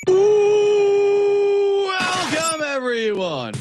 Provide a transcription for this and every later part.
Ooh, welcome everyone.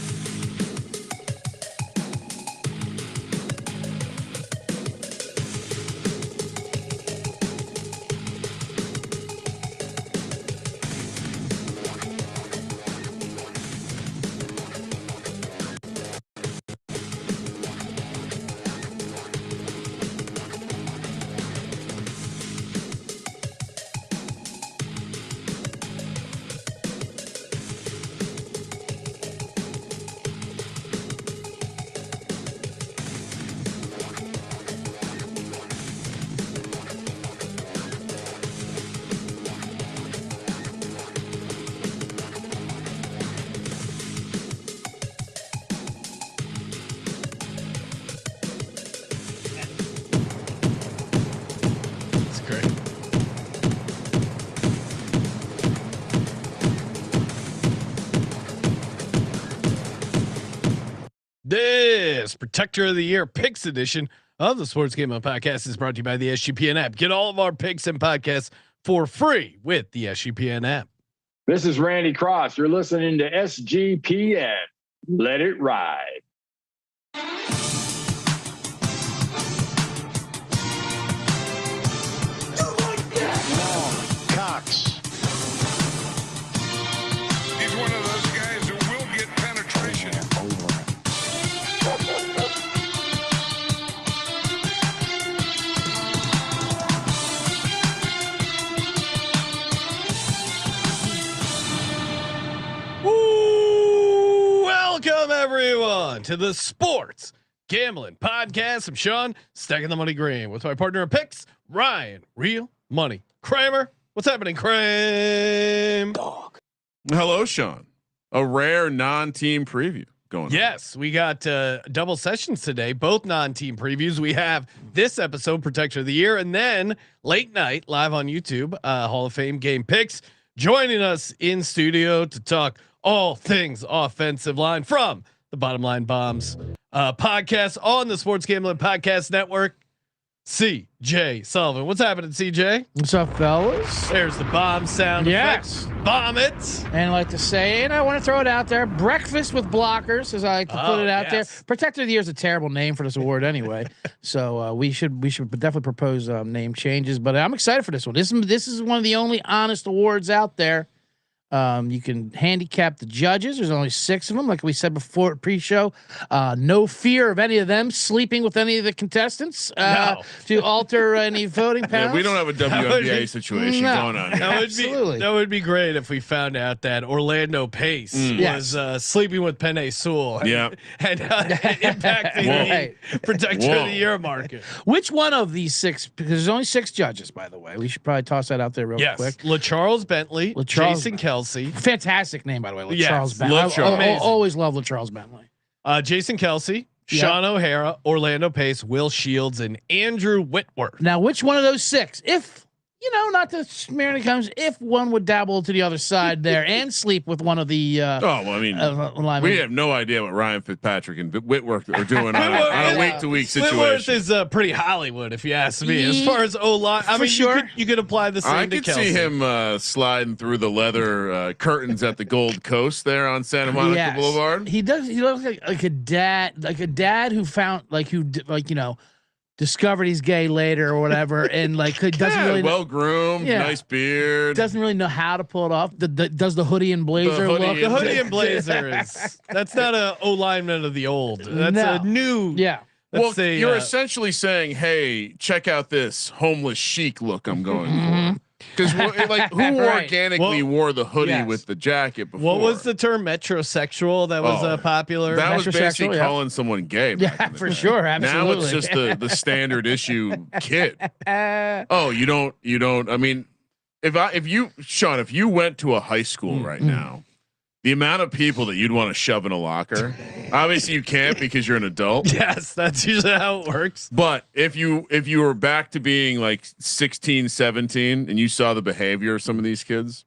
This Protector of the Year Picks edition of the Sports Gambling Podcast is brought to you by the SGPN app. Get all of our picks and podcasts for free with the SGPN app. This is Randy Cross. You're listening to SGPN. Let it ride. Cox. He's one of those guys who will get penetration. Ooh, welcome everyone to the Sports Gambling Podcast. I'm Sean, stacking the money green with my partner in picks, Ryan, Real Money Kramer. What's happening, Kramer? Dog. Hello, Sean. A rare non-team preview going on. Yes, we got double sessions today, both non-team previews. We have this episode, Protector of the Year, and then late night live on YouTube, Hall of Fame game picks. Joining us in studio to talk all things offensive line from the Bottom Line Bombs podcast on the Sports Gambling Podcast Network. CJ Sullivan. What's happening, CJ? What's up, fellas? There's the bomb sound effects. Bomb it. And I like to say, and I want to throw it out there, breakfast with blockers, as I like to put it out there. Protector of the Year is a terrible name for this award anyway. So we should definitely propose name changes, but I'm excited for this one. This is one of the only honest awards out there. You can handicap the judges. There's only 6 of them, like we said before pre-show. No fear of any of them sleeping with any of the contestants to alter any voting patterns. Yeah, we don't have a WNBA situation going on here. That would be great if we found out that Orlando Pace was sleeping with Penei Sewell. And impacting the Protector of the Year market. Which one of these 6? Because there's only 6 judges, by the way. We should probably toss that out there real quick. LaCharles Bentley, Jason Kelsey. Fantastic name, by the way. Yes, LaCharles Bentley. I always love LaCharles Bentley. Jason Kelsey, Sean O'Hara, Orlando Pace, Will Shields, and Andrew Whitworth. Now, which one of those 6, if not to smear any comes, if one would dabble to the other side there and sleep with one of the we have no idea what Ryan Fitzpatrick and Whitworth are doing on a week-to-week situation. Whitworth is pretty Hollywood, if you ask me. As far as O-line, I mean, sure. you could apply the same. I to could Kelsey. see him sliding through the leather curtains at the Gold Coast there on Santa Monica Boulevard. He does. He looks like a dad who found discovered he's gay later or whatever, and doesn't really well groomed, nice beard. Doesn't really know how to pull it off. Does the hoodie and blazer look? The hoodie and blazer that's not a O lineman of the old. That's a new. Yeah. Well, you're essentially saying, hey, check out this homeless chic look I'm going for. Because who organically wore the hoodie with the jacket before? What was the term metrosexual that was popular? That was basically calling someone gay. Yeah, for sure. Absolutely. Now it's just the standard issue kid. You don't. I mean, if you went to a high school right now, the amount of people that you'd want to shove in a locker, obviously you can't because you're an adult. Yes, that's usually how it works. But if you were back to being like 16, 17 and you saw the behavior of some of these kids,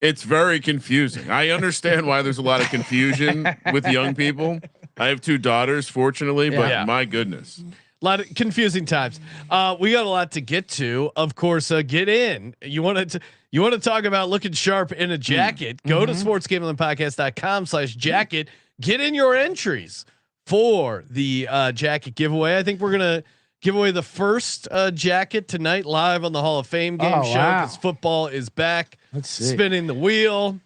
it's very confusing. I understand why there's a lot of confusion with young people. I have 2 daughters, fortunately, but my goodness. lot of confusing times. We got a lot to get to. Of course, get in. You want to talk about looking sharp in a jacket? Go to sportsgamblingpodcast.com/jacket. Get in your entries for the jacket giveaway. I think we're gonna give away the first jacket tonight live on the Hall of Fame game show because football is back. Let's see. Spinning the wheel.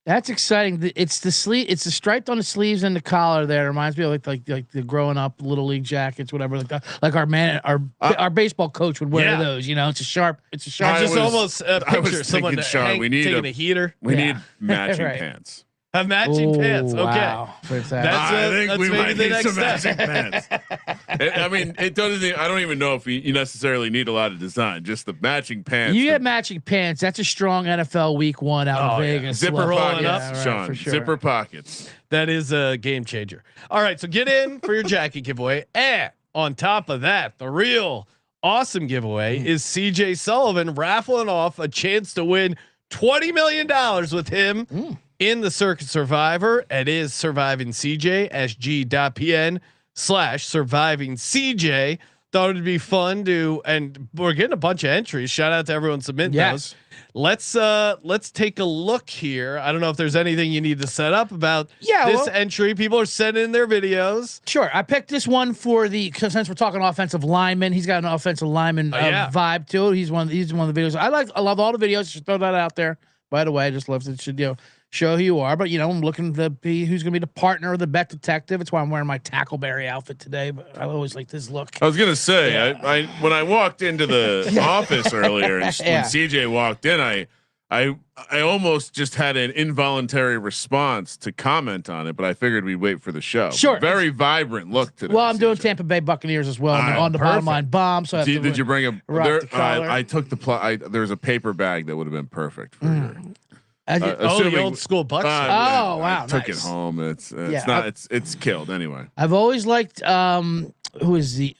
That's exciting. It's the sleeve. It's the striped on the sleeves and the collar. There it reminds me of like the growing up little league jackets, whatever. Like that. Like our baseball coach would wear those. You know, it's a sharp. It's a sharp. Just almost picture someone taking a heater. We need matching pants. Have matching pants. Okay. Wow. I think we might need some matching pants. I mean, it doesn't. I don't even know if you necessarily need a lot of design. Just the matching pants. You get matching pants. That's a strong NFL Week 1 out in Vegas. Zipper rolling pockets, up, Sean. for sure. Zipper pockets. That is a game changer. All right, so get in for your jacket giveaway, and on top of that, the real awesome giveaway is CJ Sullivan raffling off a chance to win $20 million with him. In the Circa Survivor. It is surviving CJ sg.pn/surviving CJ. Thought it'd be fun to, and we're getting a bunch of entries. Shout out to everyone submitting those. Let's take a look here. I don't know if there's anything you need to set up about this entry. People are sending in their videos. Sure. I picked this one for since we're talking offensive lineman, he's got an offensive lineman vibe to it. He's one of the videos. I love all the videos. Just throw that out there. By the way, I just love to show who you are, but I'm looking to be who's going to be the partner of the bet detective. It's why I'm wearing my Tackleberry outfit today. But I always like this look. I was going to say, I when I walked into the office earlier, and when CJ walked in, I almost just had an involuntary response to comment on it, but I figured we'd wait for the show. Sure, very vibrant look today. Well, I'm doing Tampa Bay Buccaneers as well on the bottom line bomb. So did you bring a? I took the there's a paper bag that would have been perfect for you. The old school Bucks. Wow! I took it home. It's killed anyway. I've always liked who is the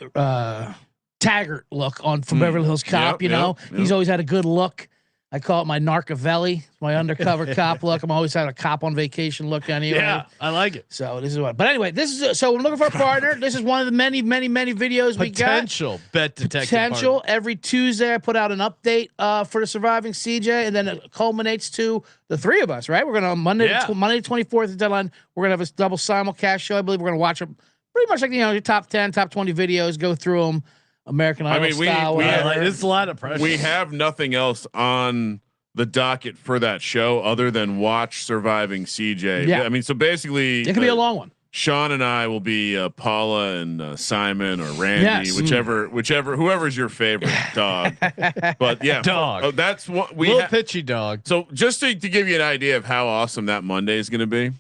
Taggart look from Beverly Hills Cop. He's always had a good look. I call it my Narcavelli, my undercover cop look. I'm always had a cop on vacation look anyway. Yeah, I like it. So this is what. But anyway, so we're looking for a partner. This is one of the many videos we got. Potential bet detective. Potential. Every Tuesday, I put out an update for the surviving CJ, and then it culminates to the three of us. Right? We're gonna Monday the 24th, the deadline. We're gonna have a double simulcast show. I believe we're gonna watch them pretty much like your top 10, top 20 videos. Go through them. American Idol style. It's a lot of pressure. We have nothing else on the docket for that show other than watch Surviving CJ. Yeah. I mean, so basically, it could be a long one. Sean and I will be Paula and Simon or Randy, whoever's your favorite dog. But yeah, dog. That's what we little pitchy dog. So just to give you an idea of how awesome that Monday is going to be.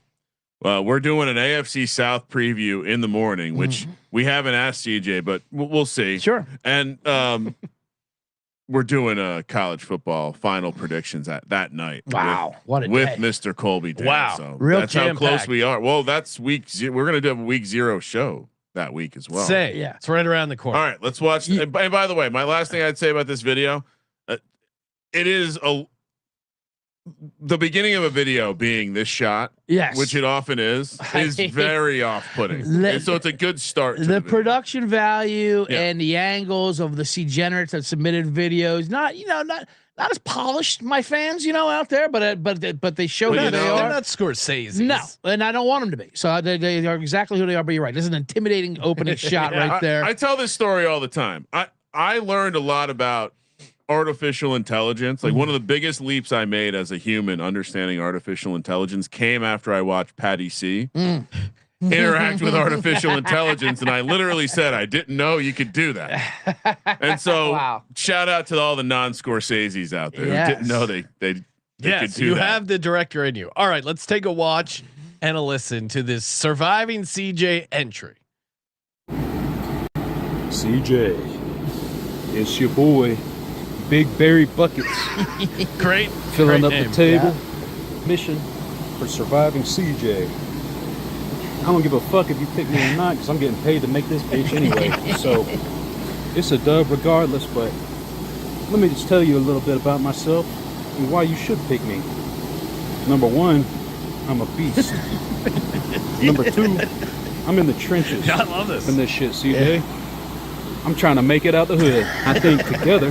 We're doing an AFC South preview in the morning, which we haven't asked CJ, but we'll see. Sure. And we're doing college football final predictions that night. Wow, what a day. Mr. Colby. Dan. Wow, so real that's how close we are. Well, that's week. We're gonna do a week 0 show that week as well. It's right around the corner. All right, let's watch. And by the way, my last thing I'd say about this video, it is the beginning of a video being this shot, which it often is very off-putting. So it's a good start. To the production value and the angles of the C-generates that submitted videos, not as polished, my fans, out there, but they show who they are. They're not Scorsese. No, and I don't want them to be. So they are exactly who they are. But you're right. This is an intimidating opening shot right there. I tell this story all the time. I learned a lot about artificial intelligence. Like one of the biggest leaps I made as a human understanding artificial intelligence came after I watched Patty C interact with artificial intelligence. And I literally said, I didn't know you could do that. And so shout out to all the non-Scorseses out there who didn't know they could do you that. have the director in you. All right, let's take a watch and a listen to this surviving CJ entry. CJ, it's your boy. Big Berry Buckets. Great. Filling up name. the table. Mission for surviving CJ. I don't give a fuck if you pick me or not because I'm getting paid to make this bitch anyway. So it's a dub regardless, but let me just tell you a little bit about myself and why you should pick me. Number one, I'm a beast. Number two, I'm in the trenches. I love this. In this shit, CJ. I'm trying to make it out the hood. I think together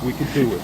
we can do it.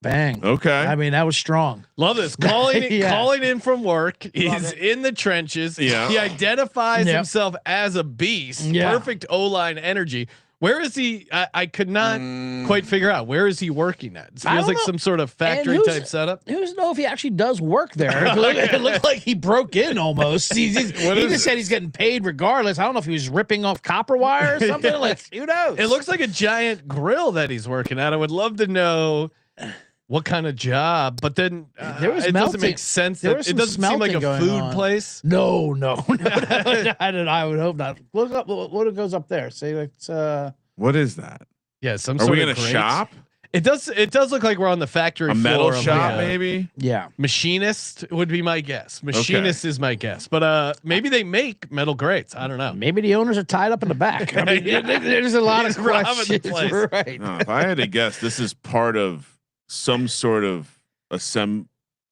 Bang. Okay. I mean, that was strong. Love this. Calling Yeah. calling in from work. He's in the trenches. Yeah. He identifies Yep. himself as a beast. Yeah. Perfect O-line energy. Where is he? I could not quite figure out. Where is he working at? It I feels don't like know. some sort of factory who's- type setup. Who knows if he actually does work there? It looked like he broke in almost. He just said he's getting paid regardless. I don't know if he was ripping off copper wire or something. Like, who knows? It looks like a giant grill that he's working at. I would love to know what kind of job, but then There was it doesn't make melting. sense. There That was it some doesn't seem like a smelting going food on. place. No. I would hope not. Look up what goes up there. Say like What is that? Yeah, some Are sort we of in a grate. shop? It does look like we're on the factory A floor. metal of shop, like a maybe? yeah. Machinist would be my guess. Machinist is my guess, but maybe they make metal grates. I don't know. Maybe the owners are tied up in the back. I mean, there's a lot He's of robbing the questions. place. Right. No, if I had to guess, this is part of some sort of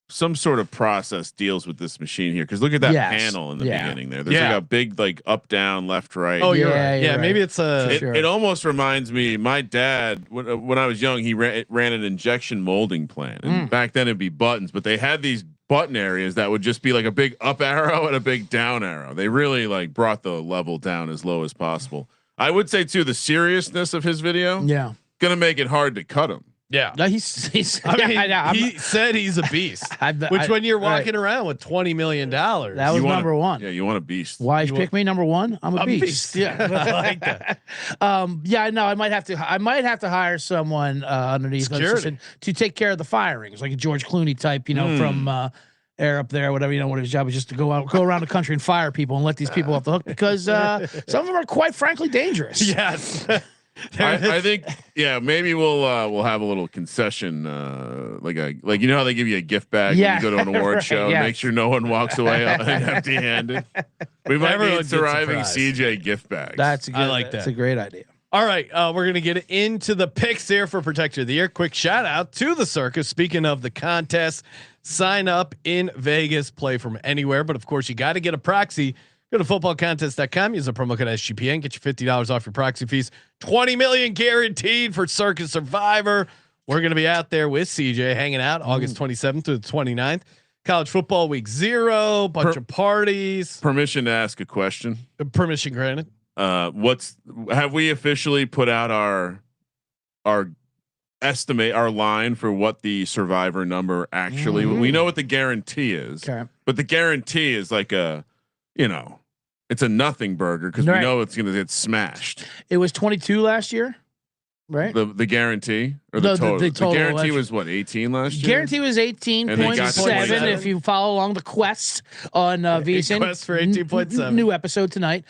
some sort of process deals with this machine here. Because look at that Yes. panel in the Yeah. beginning there. There's Yeah. like a big like up, down, left, right. Oh, you're Yeah, right. you're Yeah, maybe right. it's a. Sure. It almost reminds me. My dad, when I was young, he ran an injection molding plant, and back then it'd be buttons, but they had these button areas that would just be like a big up arrow and a big down arrow. They really like brought the level down as low as possible. I would say too, the seriousness of his video Yeah. gonna make it hard to cut him. Yeah. No, he's I mean, yeah, he said he's a beast. I'm- Which, when you're right. walking around with $20 million, That was You wanna- number one. Yeah, you want a beast. Why pick me number one? I'm a beast. Yeah, I like that. Yeah, no, I might have to hire someone underneath Security. to take care of the firings, like a George Clooney type, from air up there, whatever. What his job is, just to go around the country and fire people and let these people off the hook because some of them are quite frankly dangerous. Yes. I think maybe we'll have a little concession like how they give you a gift bag when you go to an award right, show yes. and make sure no one walks away empty handed. We might Everyone be gets surviving surprised. CJ gift bags. That's a good, I like That's that. a great idea. All right, we're gonna get into the picks here for Protector of the Year. Quick shout out to the Circus. Speaking of the contest, sign up in Vegas, play from anywhere, but of course you got to get a proxy. Go to footballcontest.com. Use the promo code SGPN. Get your $50 off your proxy fees. 20 million guaranteed for Circa Survivor. We're gonna be out there with CJ hanging out August 27th through the 29th. College football week 0, bunch of parties. Permission to ask a question. Permission granted. Have we officially put out our estimate, our line for what the Survivor number actually? We know what the guarantee is, Okay. but the guarantee is like it's a nothing burger because we Right. know it's going to get smashed. It was 22 last year, right? The guarantee or No, the total? the The total guarantee last was what 18 last year. Guarantee was And they got 18.7 27. if you follow along the quest on VSN. Quest for 18.7. New episode tonight.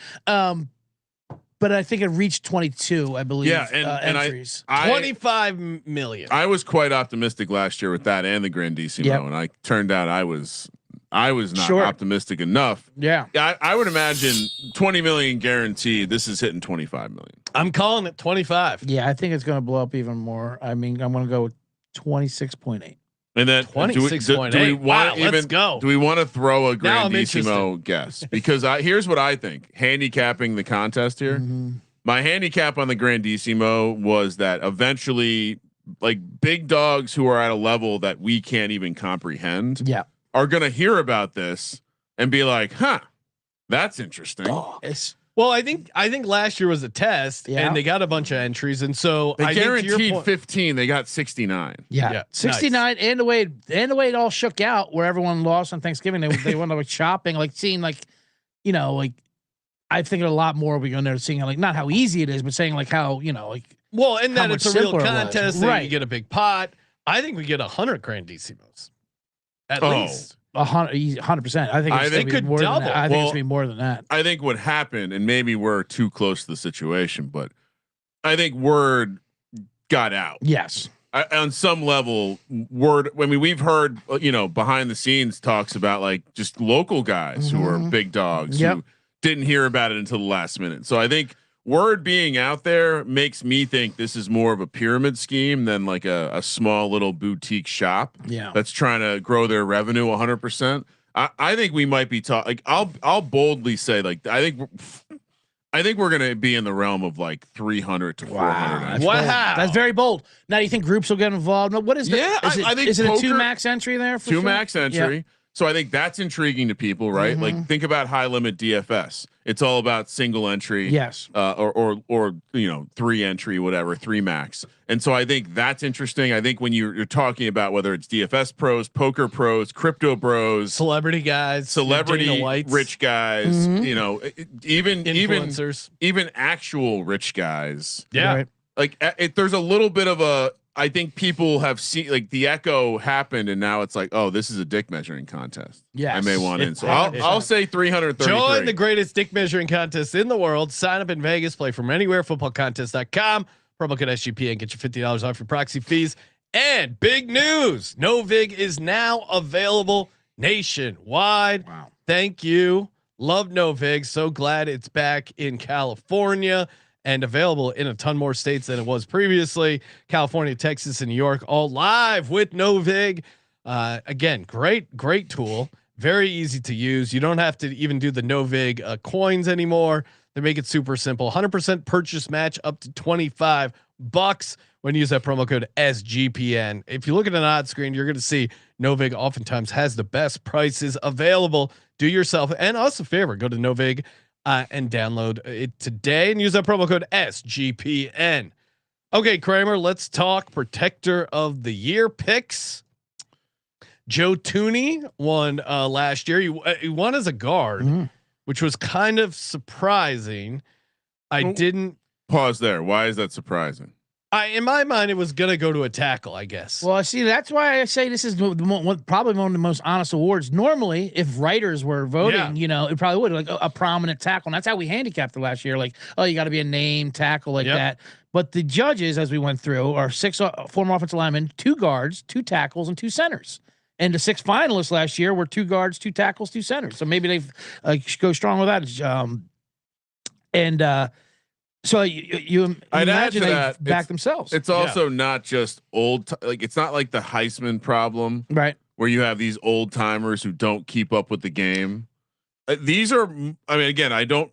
But I think it reached 22, I believe. Yeah, and entries. 25 million. I was quite optimistic last year with that and the Grandissimo, Yep. and I turned out I was not Sure. optimistic enough. Yeah. I would imagine 20 million guaranteed. This is hitting 25 million. I'm calling it 25. Yeah, I think it's going to blow up even more. I mean, I'm going to go with 26.8. And then 26.8. do we Wow, want let's go. Do we want to throw a Now I'm Grandissimo guess? Because here's what I think. Handicapping the contest here. My handicap on the Grandissimo was that eventually, like big dogs who are at a level that we can't even comprehend, Yeah. are going to hear about this and be like, "Huh, that's interesting." Well, I think last year was a test, Yeah. and they got a bunch of entries, and so They I think to your guaranteed point- 15. They got 69. Yeah. Yeah, 69 and the way it all shook out where everyone lost on Thanksgiving, they went like shopping, like seeing like I think a lot more we go in there seeing like not how easy it is, but saying like how, Well, and how then much it's a real simpler it was. contest. That Right. You get a big pot. I think we get 100 Grandissimos at Oh. least. 100%. I think I it's think gonna be could more than double. that. I think it's Well, gonna be more than that. I think what happened, and maybe we're too close to the situation, but I think word got out. Yes. On some level, word. I mean, we've heard behind the scenes talks about like just local guys who are big dogs Yep. who didn't hear about it until the last minute. So I think word being out there makes me think this is more of a pyramid scheme than like a small little boutique shop Yeah. that's trying to grow their revenue 100%. I think we might be talking. Like I'll boldly say like I think I think we're going to be in the realm of like 300 to 400. That's Wow. bold. That's very bold. Now, do you think groups will get involved? No, what is that? Yeah, I think is it a poker- 2 max entry there? For 2 sure? max entry. Yeah. So I think that's intriguing to people, right? Like think about high limit DFS. It's all about single entry, Yes. or 3 entry, whatever, 3 max. And so I think that's interesting. I think when you're talking about whether it's DFS pros, poker pros, crypto bros, Celebrity guys, celebrity Dana Whites, rich guys, even influencers. even actual rich guys. Yeah. Right. Like there's a little bit of a. I think people have seen like the echo happened, and now it's like, oh, this is a dick measuring contest. Yes. I may want in. So 100%. I'll say 333. Join the greatest dick measuring contest in the world. Sign up in Vegas. Play from anywhere. Footballcontest.com. Promo code SGPN. Get your $50 off your proxy fees. And big news: Novig is now available nationwide. Wow. Thank you. Love Novig. So glad it's back in California and available in a ton more states than it was previously. California, Texas, and New York, all live with Novig. Again, great tool. Very easy to use. You don't have to even do the Novig coins anymore. They make it super simple. 100% purchase match up to $25 when you use that promo code SGPN. If you look at an odds screen, you're going to see Novig oftentimes has the best prices available. Do yourself and us a favor. Go to Novig and download it today and use that promo code SGPN. Okay, Kramer, let's talk protector of the year picks. Joe Thuney won last year. He won as a guard, which was kind of surprising. I didn't pause there. Why is that surprising? In my mind, it was gonna go to a tackle, I guess. Well, see, that's why I say this is probably one of the most honest awards. Normally, if writers were voting, it probably would like a prominent tackle. And that's how we handicapped it last year. Like, oh, you got to be a name tackle like that. But the judges, as we went through, are 6 former offensive linemen, 2 guards, 2 tackles, and 2 centers. And the 6 finalists last year were 2 guards, 2 tackles, 2 centers. So maybe they go strong with that. So you imagine they back themselves. It's also not just it's not like the Heisman problem, right? Where you have these old timers who don't keep up with the game. These are, I mean, again, I don't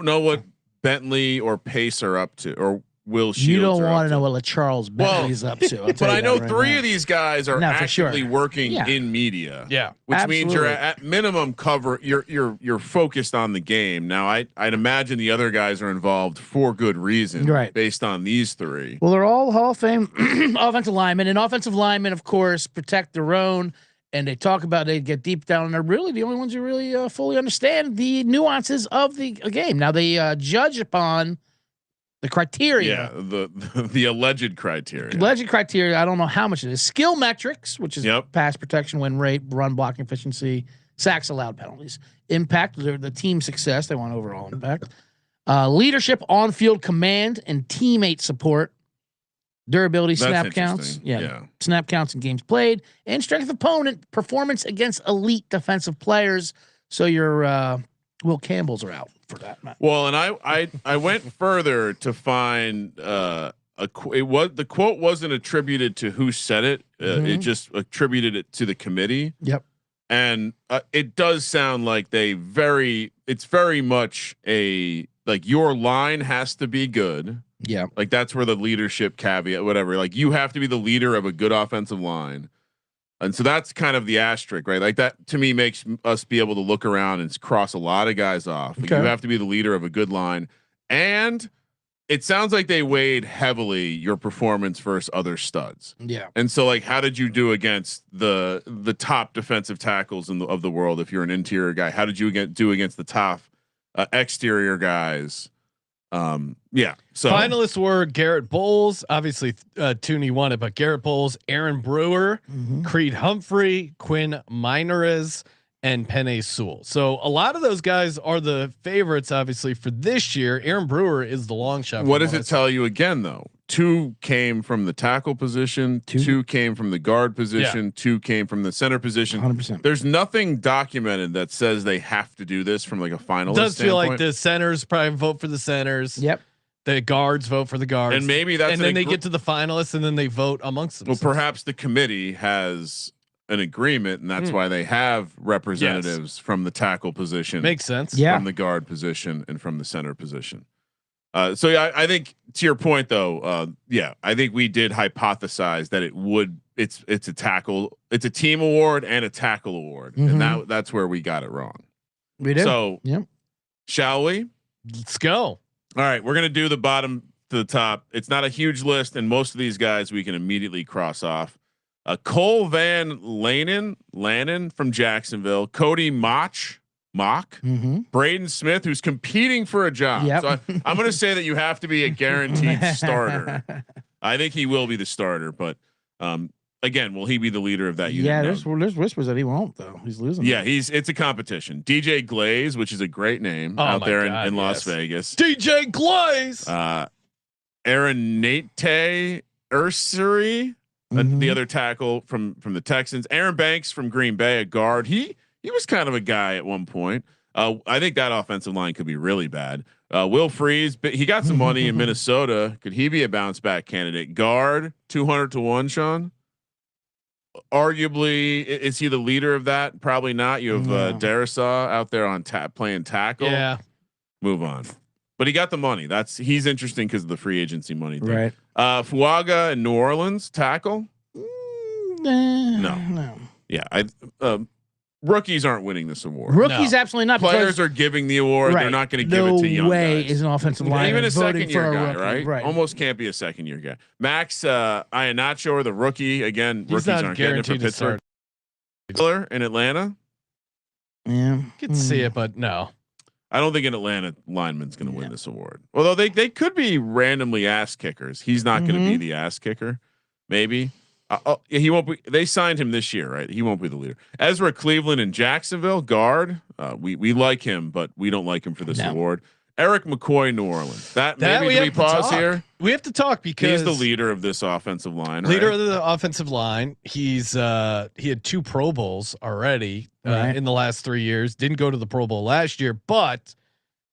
know what Bentley or Pace are up to, or Will Shields. You don't want to know what Charles Bentley's up to. But I know 3 of these guys are actively working in media. Yeah, which means you're at minimum you're focused on the game. Now I'd imagine the other guys are involved for good reason, right? Based on these 3. Well, they're all Hall of Fame offensive linemen, and offensive linemen, of course, protect their own. And they talk about they get deep down, and they're really the only ones who really fully understand the nuances of the game. Now they judge upon the criteria. Yeah, the alleged criteria. Alleged criteria. I don't know how much it is. Skill metrics, which is pass protection, win rate, run blocking efficiency, sacks allowed, penalties, impact, the team success. They want overall impact. Leadership, on field command, and teammate support. Durability, snap counts. Snap counts and games played, and strength of opponent, performance against elite defensive players. So your Will Campbells are out for that. Well, and I went further to find the quote wasn't attributed to who said it. It just attributed it to the committee. Yep. And it does sound like it's very much like your line has to be good. Yeah. Like that's where the leadership caveat, whatever, like you have to be the leader of a good offensive line. And so that's kind of the asterisk, right? Like that to me makes us be able to look around and cross a lot of guys off. Like you have to be the leader of a good line. And it sounds like they weighed heavily your performance versus other studs. Yeah. And so like, how did you do against the top defensive tackles of the world? If you're an interior guy, how did you do against the top exterior guys? So finalists were Garrett Bowles, obviously Thuney won it, but Garrett Bowles, Aaron Brewer, Creed Humphrey, Quinn Meinerz, and Penei Sewell. So a lot of those guys are the favorites, obviously, for this year. Aaron Brewer is the long shot. What does it tell you again, though? 2 came from the tackle position, 2 came from the guard position, 2 came from the center position. 100%. There's nothing documented that says they have to do this from like a finalist. It does feel standpoint. like the centers probably vote for the centers. Yep. The guards vote for the guards, and maybe that's and then they get to the finalists, and then they vote amongst them. Well, perhaps the committee has an agreement, and that's why they have representatives from the tackle position, Makes sense. Yeah. from the guard position, and from the center position. So yeah, I think to your point though, I think we did hypothesize that it's a tackle, it's a team award and a tackle award, and that's where we got it wrong. We do. So yep. Shall we? Let's go. All right, we're gonna do the bottom to the top. It's not a huge list, and most of these guys we can immediately cross off. Cole Van Lannon from Jacksonville, Cody Mock, Braden Smith, who's competing for a job. Yep. So I'm going to say that you have to be a guaranteed starter. I think he will be the starter, but again, will he be the leader of that unit? Yeah, No. there's whispers that he won't though. He's losing. Yeah, it's a competition. DJ Glaze, which is a great name out there in Las Vegas. DJ Glaze. Aaron Nate Ursery, the other tackle from the Texans. Aaron Banks from Green Bay, a guard. He was kind of a guy at one point. I think that offensive line could be really bad. Will Freeze, but he got some money in Minnesota. Could he be a bounce back candidate? Guard 200-1, Sean. Arguably, is he the leader of that? Probably not. You have Darisaw out there on playing tackle. Yeah. Move on. But he got the money. He's interesting because of the free agency money. Thing. Right. Fuaga in New Orleans tackle. No. Yeah. Rookies aren't winning this award. Rookies absolutely not. Players are giving the award. Right. They're not going to give it to young way guys. is an offensive line. Even a second year guy, rookie. right? Almost can't be a second year guy. Max Iannacho, or the rookie again. He's rookies not aren't getting it for guaranteed to Pittsburgh. start. Taylor in Atlanta. Yeah, Could see it, but no. I don't think an Atlanta lineman's going to win this award. Although they could be randomly ass kickers. He's not going to be the ass kicker. Maybe. He won't be. They signed him this year, right? He won't be the leader. Ezra Cleveland in Jacksonville, guard. We like him, but we don't like him for this award. Erik McCoy, New Orleans. That maybe we pause here. We have to talk because he's the leader of this offensive line. Leader right? of the offensive line. He had 2 Pro Bowls already in the last 3 years. Didn't go to the Pro Bowl last year, but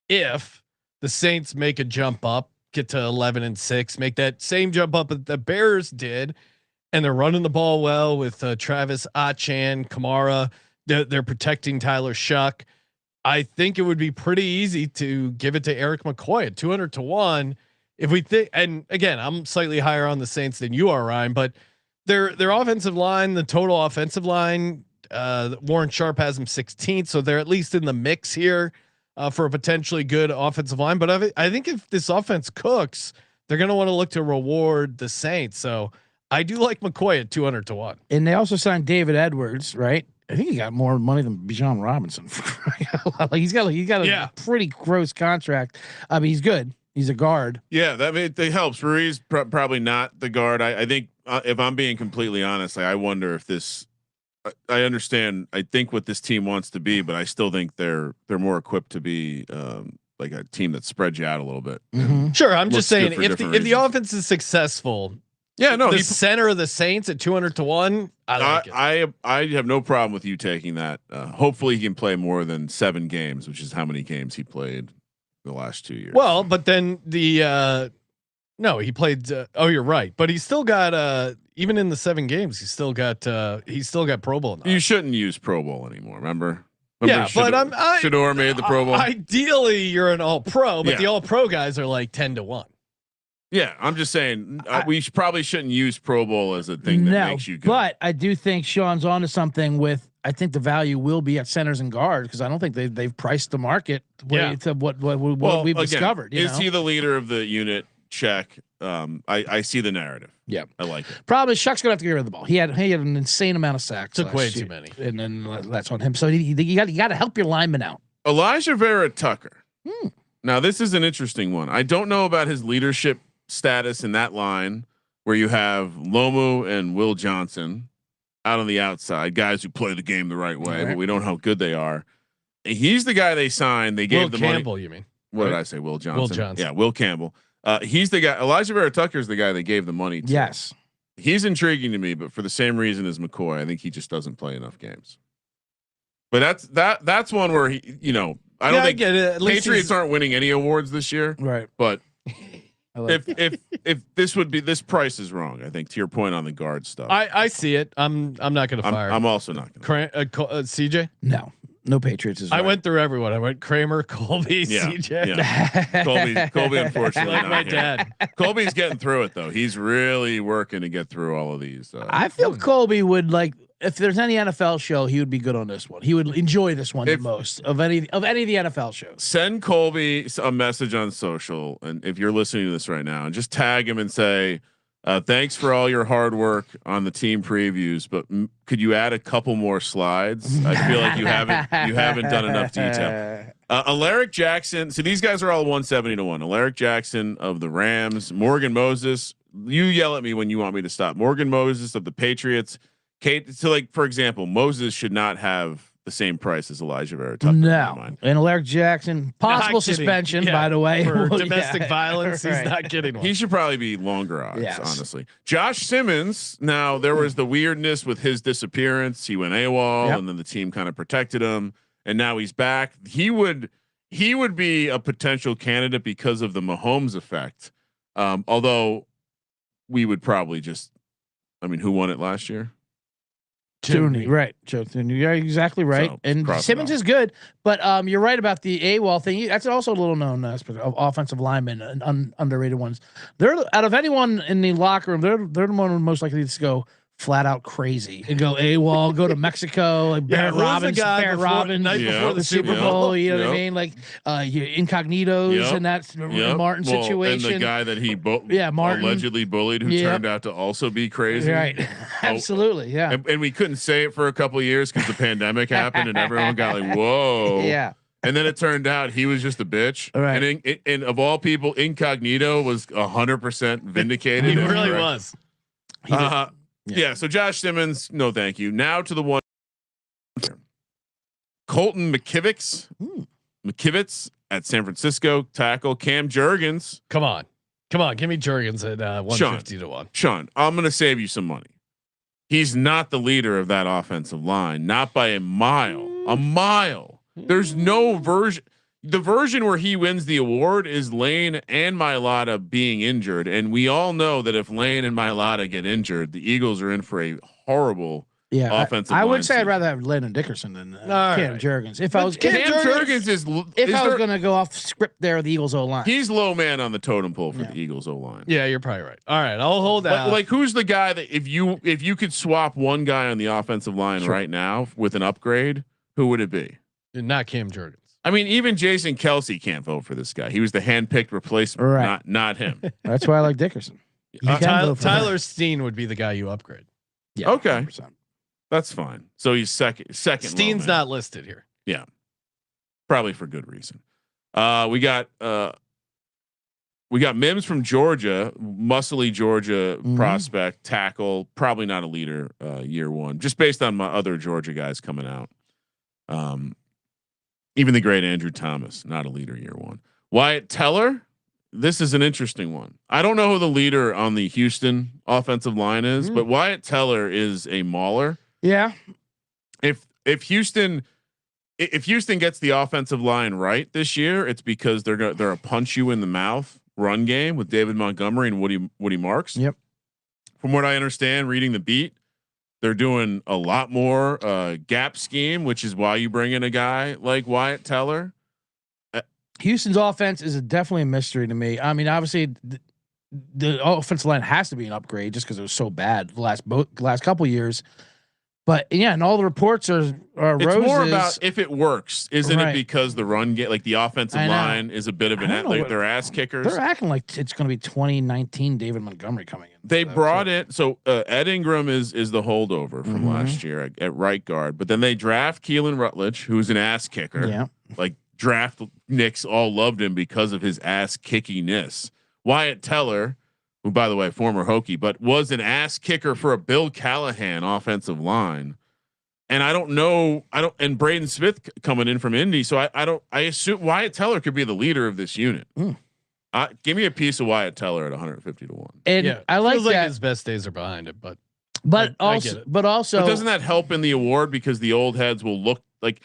if the Saints make a jump up, get to 11-6, make that same jump up that the Bears did. And they're running the ball well with Travis Achan, Kamara. They're protecting Tyler Shuck. I think it would be pretty easy to give it to Erik McCoy at 200-1. If we think, and again, I'm slightly higher on the Saints than you are, Ryan, but their offensive line, the total offensive line, Warren Sharp has them 16th, so they're at least in the mix here for a potentially good offensive line. But I think if this offense cooks, they're going to want to look to reward the Saints. So I do like McCoy at 200-1. And they also signed David Edwards, right? I think he got more money than Bijan Robinson. Like he's got a pretty gross contract. I mean, he's good. He's a guard. Yeah, that helps. Ruiz probably not the guard. I think if I'm being completely honest, I wonder if this. I understand. I think what this team wants to be, but I still think they're more equipped to be like a team that spreads you out a little bit. Sure, I'm just saying if the offense is successful. Yeah, no, the center of the Saints at 200-1. I like it. I have no problem with you taking that. Hopefully he can play more than 7 games, which is how many games he played the last 2 years. Well, but then no, he played. You're right, but he's still got even in the 7 games, he's still got Pro Bowl. You shouldn't use Pro Bowl anymore. Remember yeah, but Shador made the Pro Bowl. Ideally, you're an All Pro, but the All Pro guys are like 10-1. Yeah, I'm just saying we probably shouldn't use Pro Bowl as a thing that makes you good. But I do think Sean's onto something with. I think the value will be at centers and guards because I don't think they've priced the market to what we've discovered. Is he the leader of the unit? Check. I see the narrative. Yeah, I like it. Problem is Shuck's gonna have to get rid of the ball. He had an insane amount of sacks. Took way too many, and then that's on him. So you got to help your linemen out. Elijah Vera Tucker. Now this is an interesting one. I don't know about his leadership status in that line where you have Lomu and Will Johnson out on the outside, guys who play the game the right way, but we don't know how good they are. And he's the guy they signed. They gave Will the Campbell, money. You mean? What did I say? Will Johnson. Will Johnson. Yeah, Will Campbell. He's the guy. Elijah Vera Tucker is the guy they gave the money to. Yes, he's intriguing to me, but for the same reason as McCoy, I think he just doesn't play enough games. But that's one where he, I don't think get it. At least Patriots aren't winning any awards this year, right? But if this price is wrong, I think to your point on the guard stuff. I see it. I'm not going to fire. I'm also not going to. CJ. No Patriots is. I right. went through everyone. I went Kramer, Colby, CJ. Yeah. Colby, unfortunately, Like not my here. dad. Colby's getting through it though. He's really working to get through all of these. I feel Colby would like if there's any NFL show, he would be good on this one. He would enjoy this one the most of any of the NFL shows. Send Colby a message on social, and if you're listening to this right now, and just tag him and say, thanks for all your hard work on the team previews, but could you add a couple more slides? I feel like you haven't done enough detail. Alaric Jackson. So these guys are all 170 to 1. Alaric Jackson of the Rams, Morgan Moses. You yell at me when you want me to stop. Morgan Moses of the Patriots. Kate. So like, for example, Moses should not have the same price as Elijah Vera Tucker. No, and Alaric Jackson, possible suspension, by the way, for domestic violence. He's not getting one. He should probably be longer odds, honestly. Josh Simmons. Now there was the weirdness with his disappearance. He went AWOL, and then the team kind of protected him, and now he's back. He would be a potential candidate because of the Mahomes effect. Although we would probably just, I mean, who won it last year? Thuney, right? Joe Thuney, you're exactly right. So, and Simmons is good, but you're right about the AWOL thing. That's also a little known aspect of offensive linemen and underrated ones. They're out of anyone in the locker room. They're the one most likely to go flat out crazy and go AWOL, go to Mexico, like Barrett Robbins, night before the Super Bowl. You know what I mean? Like your incognitos and that Martin situation. And the guy that he Martin allegedly bullied, who turned out to also be crazy. Right. Absolutely. Yeah. And we couldn't say it for a couple of years because the pandemic happened and everyone got like, whoa. Yeah. And then it turned out he was just a bitch. Right. And of all people, incognito was 100% vindicated. He really was. Yeah. So Josh Simmons, no, thank you. Now to the one, Colton McKivitz at San Francisco tackle. Cam Jurgens. Come on. Give me Jurgens at 150 to 1. Sean, I'm going to save you some money. He's not the leader of that offensive line, not by a mile. A mile. There's no version. The version where he wins the award is Lane and Mailata being injured. And we all know that if Lane and Mailata get injured, the Eagles are in for a horrible offensive I line would say season. I'd rather have Landon Dickerson than Cam Jurgens. If I was Cam Jurgens I was going to go off script there, the Eagles O-line. He's low man on the totem pole for the Eagles O-line. Yeah, you're probably right. All right, I'll hold out. Like who's the guy that if you could swap one guy on the offensive line right now with an upgrade, who would it be? Not Cam Jurgens. I mean, even Jason Kelsey can't vote for this guy. He was the handpicked replacement, not him. That's why I like Dickerson. Tyler Steen would be the guy you upgrade. Yeah. Okay. 100%. That's fine. So he's second. Steen's not listed here. Yeah. Probably for good reason. We got Mims from Georgia, muscly Georgia prospect, tackle, probably not a leader year one, just based on my other Georgia guys coming out. Even the great Andrew Thomas, not a leader year one. Wyatt Teller, this is an interesting one. I don't know who the leader on the Houston offensive line is, but Wyatt Teller is a mauler. Yeah. If Houston gets the offensive line right this year, it's because they're a punch you in the mouth run game with David Montgomery and Woody Marks. Yep. From what I understand, reading the beat, they're doing a lot more gap scheme, which is why you bring in a guy like Wyatt Teller. Houston's offense is definitely a mystery to me. I mean, obviously the offensive line has to be an upgrade just because it was so bad the last couple years. But yeah, and all the reports are it's roses. more about if it works, isn't it? Because the run get like the offensive line is a bit of an like they're ass kickers. They're acting like it's going to be 2019 David Montgomery coming in. They brought it. So Ed Ingram is the holdover from last year at right guard, but then they draft Keelan Rutledge, who's an ass kicker. Yeah, like draft Knicks all loved him because of his ass kickiness. Wyatt Teller, who by the way, former Hokie, but was an ass kicker for a Bill Callahan offensive line. And I don't know, and Braden Smith coming in from Indy. So I assume Wyatt Teller could be the leader of this unit. Give me a piece of Wyatt Teller at 150 to 1. And I like feels that. Like his best days are behind it, but also, but doesn't that help in the award because the old heads will look like,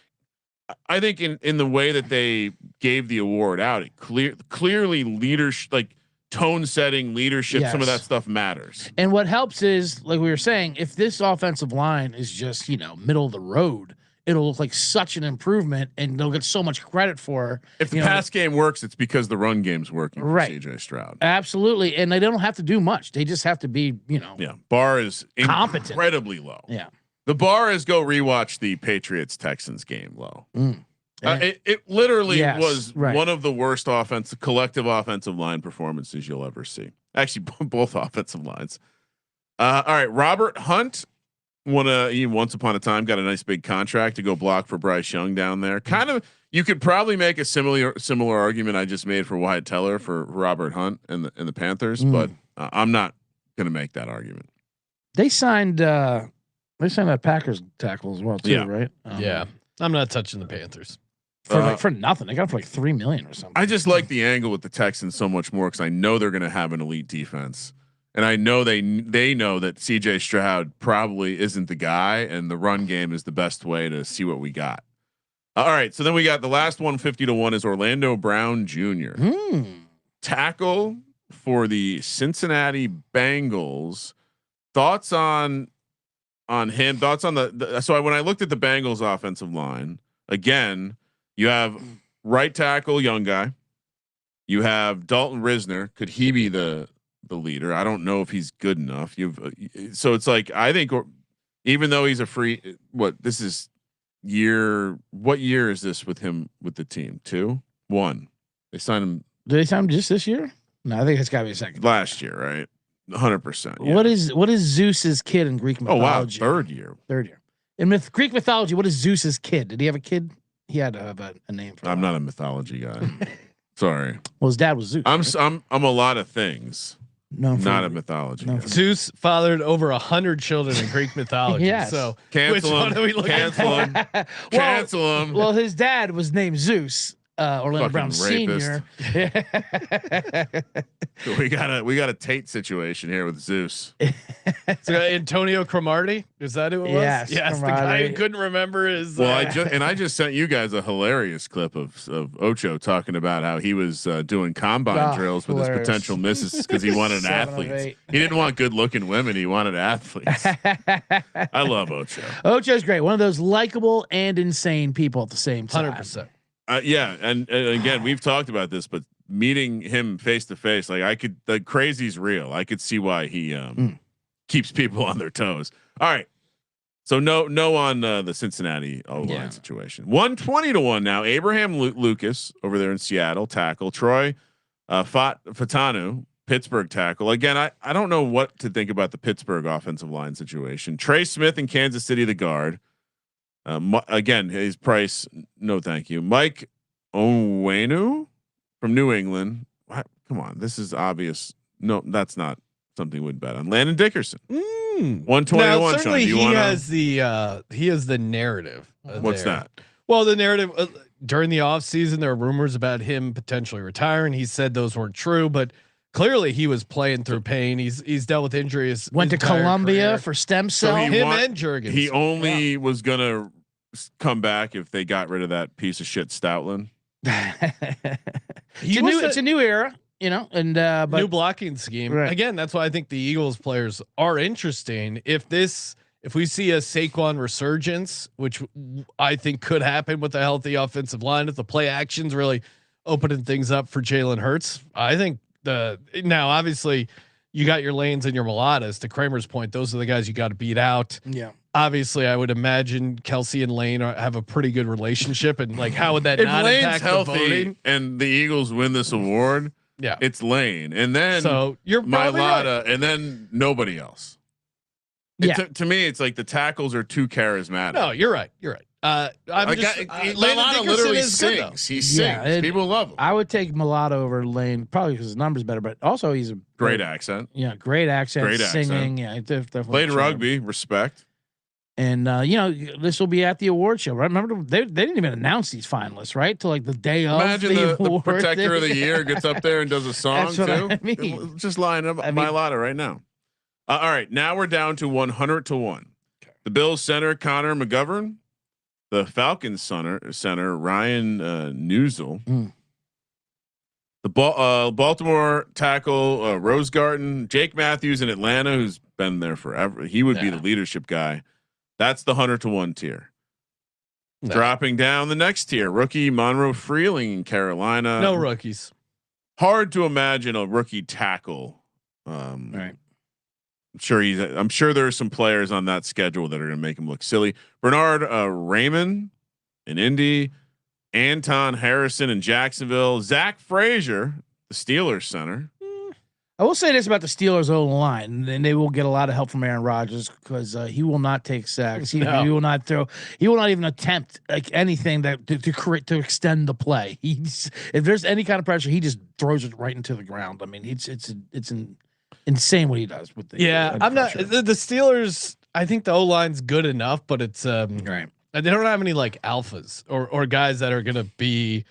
I think in the way that they gave the award out, it clearly leadership, like tone setting, leadership, some of Yes. that stuff matters. And what helps is, like we were saying, if this offensive line is just, middle of the road, it'll look like such an improvement and they'll get so much credit for. If the pass game works, it's because the run game's working for Right. CJ Stroud. Absolutely. And they don't have to do much. They just have to be, Yeah. Bar is competent. incredibly low. Yeah. The bar is go rewatch the Patriots Texans game low. And- It literally Yes, was right. one of the worst collective offensive line performances you'll ever see. Actually, both offensive lines. All right, Robert Hunt once upon a time got a nice big contract to go block for Bryce Young down there. Kind of, you could probably make a similar argument I just made for Wyatt Teller for Robert Hunt and the Panthers, but I'm not going to make that argument. They signed that Packers tackle as well too, Yeah. right? Yeah, I'm not touching the Panthers. For nothing. They got it for like $3 million or something. I just like the angle with the Texans so much more because I know they're going to have an elite defense, and I know they know that CJ Stroud probably isn't the guy, and the run game is the best way to see what we got. All right, so then we got the last 150-1 is Orlando Brown Jr. Tackle for the Cincinnati Bengals. Thoughts on him? Thoughts on so when I looked at the Bengals offensive line again. You have right tackle, young guy. You have Dalton Risner. Could he be the leader? I don't know if he's good enough. So it's like I think even though he's a free, what year is this with him with the team? 2, 1. They signed him. Did they sign him just this year? No, I think it's got to be a second. Last year, right? 100%. Yeah. What is Zeus's kid in Greek mythology? Oh wow, third year. In Greek mythology, what is Zeus's kid? Did he have a kid? He had to have a name for. I'm not a mythology guy. Sorry. Well, his dad was Zeus. I'm a lot of things. No, not a mythology. No, guy. Zeus fathered over 100 children in Greek mythology. Yes. So Cancel which one him. are we looking Cancel him. Cancel him. Well, his dad was named Zeus. Orlando Brown Senior. we got a Tate situation here with Zeus. So Antonio Cromartie, is that who it was? Yes, the guy who couldn't remember his. Well, I just sent you guys a hilarious clip of Ocho talking about how he was doing combine drills with hilarious. his potential misses because he wanted 7 of athletes. 8. He didn't want good looking women. He wanted athletes. I love Ocho. Ocho's great. One of those likable and insane people at the same time. 100%. Yeah, and again, we've talked about this, but meeting him face to face, the crazy's real. I could see why he keeps people on their toes. All right, so no on the Cincinnati O-line situation. 120-1 now. Abraham Lucas over there in Seattle tackle. Troy Fatanu Pittsburgh tackle. Again, I don't know what to think about the Pittsburgh offensive line situation. Trey Smith in Kansas City, the guard. Again, his price, no thank you. Mike Onwenu from New England. Come on, this is obvious. No, that's not something we'd bet on. Landon Dickerson, 121. Certainly, Sean, he has the narrative. What's that? Well, the narrative during the offseason, there were rumors about him potentially retiring. He said those weren't true, but clearly he was playing through pain. He's dealt with injuries. Went to Columbia career. for stem cell. So and Jurgens. He only was gonna come back if they got rid of that piece of shit Stoutland. It's a new era, and but new blocking scheme. Right. Again, that's why I think the Eagles players are interesting. If we see a Saquon resurgence, which I think could happen with a healthy offensive line, if the play actions really opening things up for Jalen Hurts, I think now obviously you got your lanes and your Mulatas. To Kramer's point, those are the guys you got to beat out. Yeah. Obviously, I would imagine Kelsey and Lane have a pretty good relationship, and how would that If not Lane's impact healthy the voting? and the Eagles win this award, Yeah, it's Lane, and then so you're probably right. and then nobody else. Yeah. To me, it's like the tackles are too charismatic. No, you're right. You're right. Landon Dickerson literally is good, though. sings. He sings. People love him. I would take Mulatto over Lane probably because his numbers better, but also he's a Great accent. Yeah, great accent, Great accent. singing. Yeah, definitely Played charm. rugby. Respect. And this will be at the award show. Right? Remember, they didn't even announce these finalists, right? Till like the day of. Imagine the award. protector of the year gets up there and does a song That's what too. I mean. Just line up my lotto right now. All right, now we're down to 100-1. The Bills center Connor McGovern, the Falcons center Ryan Newsel. The Baltimore tackle, Rose Garden, Jake Matthews in Atlanta, who's been there forever. He would be the leadership guy. That's the 100-to-1 tier. No. Dropping down the next tier, rookie Monroe Freeling in Carolina. No rookies. Hard to imagine a rookie tackle. Right. I'm sure there are some players on that schedule that are going to make him look silly. Bernard Raymond in Indy. Anton Harrison in Jacksonville, Zach Frazier, the Steelers center. I will say this about the Steelers' O line, and they will get a lot of help from Aaron Rodgers because he will not take sacks. He will not throw. He will not even attempt like anything that to extend the play. If there's any kind of pressure, he just throws it right into the ground. I mean, it's insane what he does with the. Yeah, I'm not the Steelers. I think the O line's good enough, but it's right. They don't have any like alphas or guys that are going to be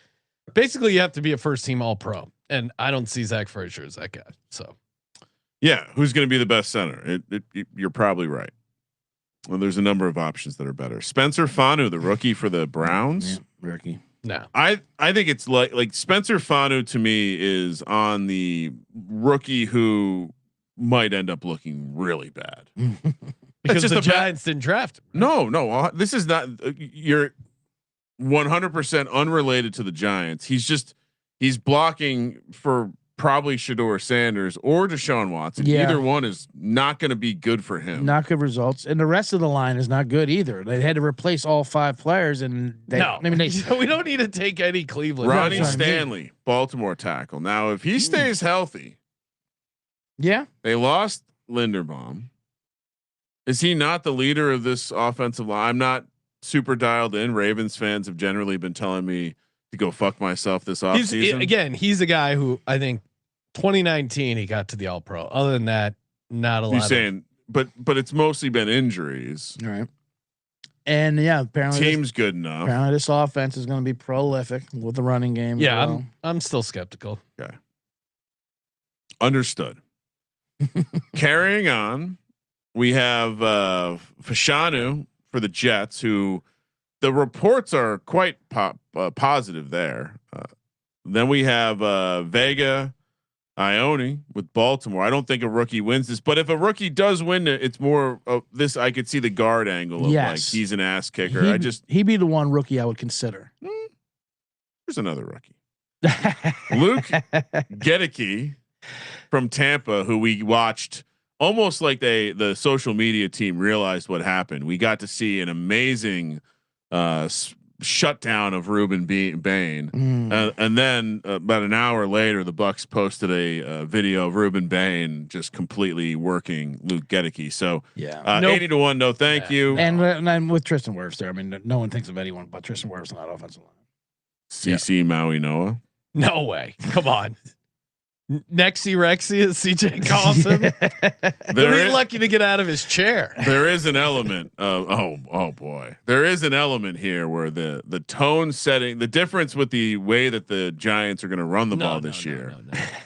basically you have to be a first team all pro. And I don't see Zach Frazier as that guy. So yeah, who's going to be the best center? You're probably right. Well, there's a number of options that are better. Spencer Fanu, the rookie for the Browns. Yeah, rookie. No, I think it's like Spencer Fanu to me is on the rookie who might end up looking really bad. Because the Giants didn't draft him. Right? No. This is not. You're 100% unrelated to the Giants. He's blocking for probably Shador Sanders or Deshaun Watson. Yeah. Either one is not going to be good for him. Not good results, and the rest of the line is not good either. They had to replace all 5 players, and we don't need to take any Cleveland. Ronnie Stanley, Baltimore tackle. Now, if he stays healthy, they lost Linderbaum. Is he not the leader of this offensive line? I'm not super dialed in. Ravens fans have generally been telling me to go fuck myself this offseason. He's a guy who I think 2019 he got to the All Pro. Other than that, not a lot. You're saying, but it's mostly been injuries, right? And apparently team's good enough. Apparently this offense is going to be prolific with the running game. Yeah, I'm still skeptical. Okay, understood. Carrying on. We have Fashanu for the Jets, who the reports are quite positive there. Then we have Vega Ione with Baltimore. I don't think a rookie wins this, but if a rookie does win it, it's more of this. I could see the guard angle of like he's an ass kicker. He'd be the one rookie I would consider. There's another rookie, Luke Gedicke from Tampa, who we watched. Almost like the social media team realized what happened. We got to see an amazing shutdown of Ruben Bain, and then about an hour later, the Bucks posted a video of Ruben Bain just completely working Luke Gedicke. So 80-1, no thank you. And with Tristan Wirfs there, I mean, no one thinks of anyone but Tristan Wirfs on that offensive line. CC Maui Noah. No way. Come on. Nexy Rexy, as CJ calls him. They're lucky to get out of his chair. There is an element of oh boy. There is an element here where the tone setting, the difference with the way that the Giants are going to run the ball this year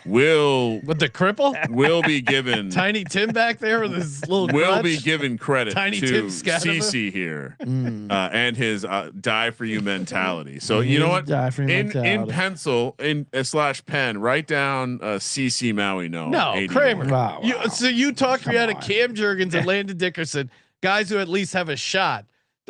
will with the cripple will be given Tiny Tim back there with his little will crutch. be given credit Tiny to Tim CC here and his die for you mentality. So you know what? In pencil in / pen, write down CC Maui No, Kramer. Wow. So you talked me out of Cam Jurgens and Landon Dickerson, guys who at least have a shot,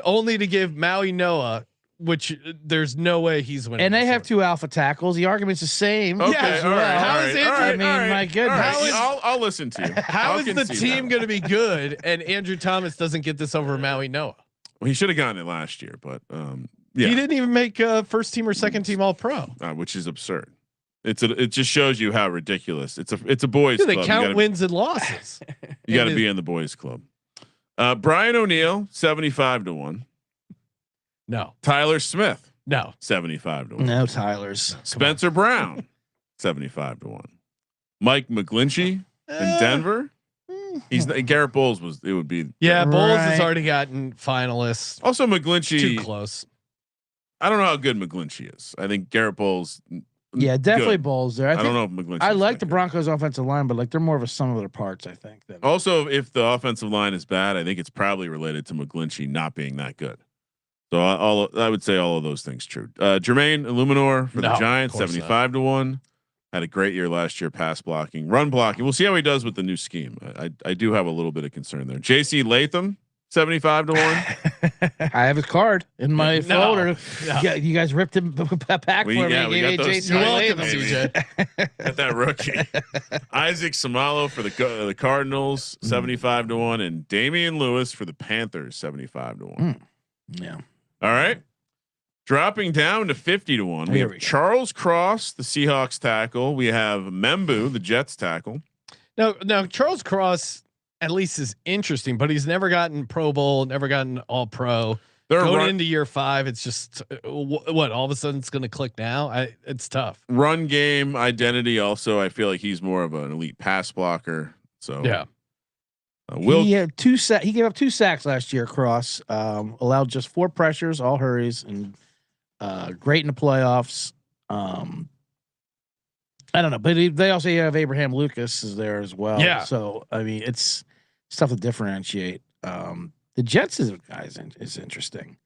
only to give Maui Noah, which there's no way he's winning. And they have 2 alpha tackles. The argument's the same. Okay, all right. My goodness. I'll listen to you. How is the team going to be good and Andrew Thomas doesn't get this over Maui Noah? Well, he should have gotten it last year, but he didn't even make first team or second team All Pro, which is absurd. It just shows you how ridiculous it's a boys club. They count wins and losses. You got to be in the boys club. Brian O'Neill 75-1. No. Tyler Smith. No. 75-1. No Tylers. Spencer Brown 75-1. Mike McGlinchey in Denver. He's Garrett Bowles was. It would be. Yeah, Bowles has already gotten finalists. Also, McGlinchey too close. I don't know how good McGlinchey is. I think Garrett Bowles. Yeah, definitely Bowles there. I don't know if McGlinchey. I like the Broncos offensive line, but like they're more of a sum of their parts. I think. Also, if the offensive line is bad, I think it's probably related to McGlinchey not being that good. So I would say all of those things true. Jermaine Illuminor for the Giants 75-1. Had a great year last year, pass blocking, run blocking. We'll see how he does with the new scheme. I do have a little bit of concern there. JC Latham, 75 to 1. I have his card in my folder. No. Yeah, you guys ripped him back for me. We got those. You're welcome, Baby. CJ. Got that rookie. Isaac Samalo for the Cardinals, 75 to 1, and Damian Lewis for the Panthers, 75 to 1. Yeah. All right. Dropping down to 50 to 1. We have Charles Cross, the Seahawks tackle. We have Membu, the Jets tackle. Now Charles Cross at least is interesting, but he's never gotten Pro Bowl, never gotten All Pro. Going into year 5, it's just what all of a sudden it's going to click now. It's tough. Run game identity. Also, I feel like he's more of an elite pass blocker. So yeah. He had he gave up 2 sacks last year. Cross allowed just 4 pressures, all hurries, and great in the playoffs. I don't know, but they also have Abraham Lucas is there as well. Yeah. So I mean, it's tough to differentiate. The Jets is interesting,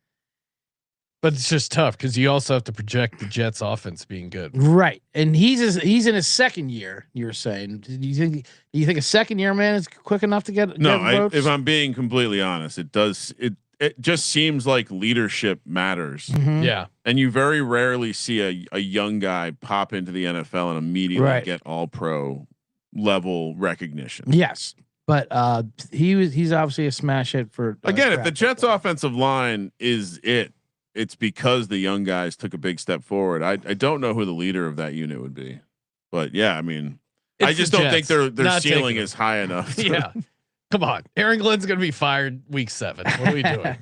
But it's just tough because you also have to project the Jets offense being good. right? And he's in his second year. You were saying, do you think a second year man is quick enough to get? If I'm being completely honest, it just seems like leadership matters. Mm-hmm. Yeah. And you very rarely see a young guy pop into the NFL and immediately get all pro level recognition. Yes. But he's obviously a smash hit for again. If the Jets offensive line is it's because the young guys took a big step forward. I don't know who the leader of that unit would be, but yeah, I mean, I just don't think their ceiling is high enough. Yeah. Come on. Aaron Glenn's going to be fired week 7. What are we doing?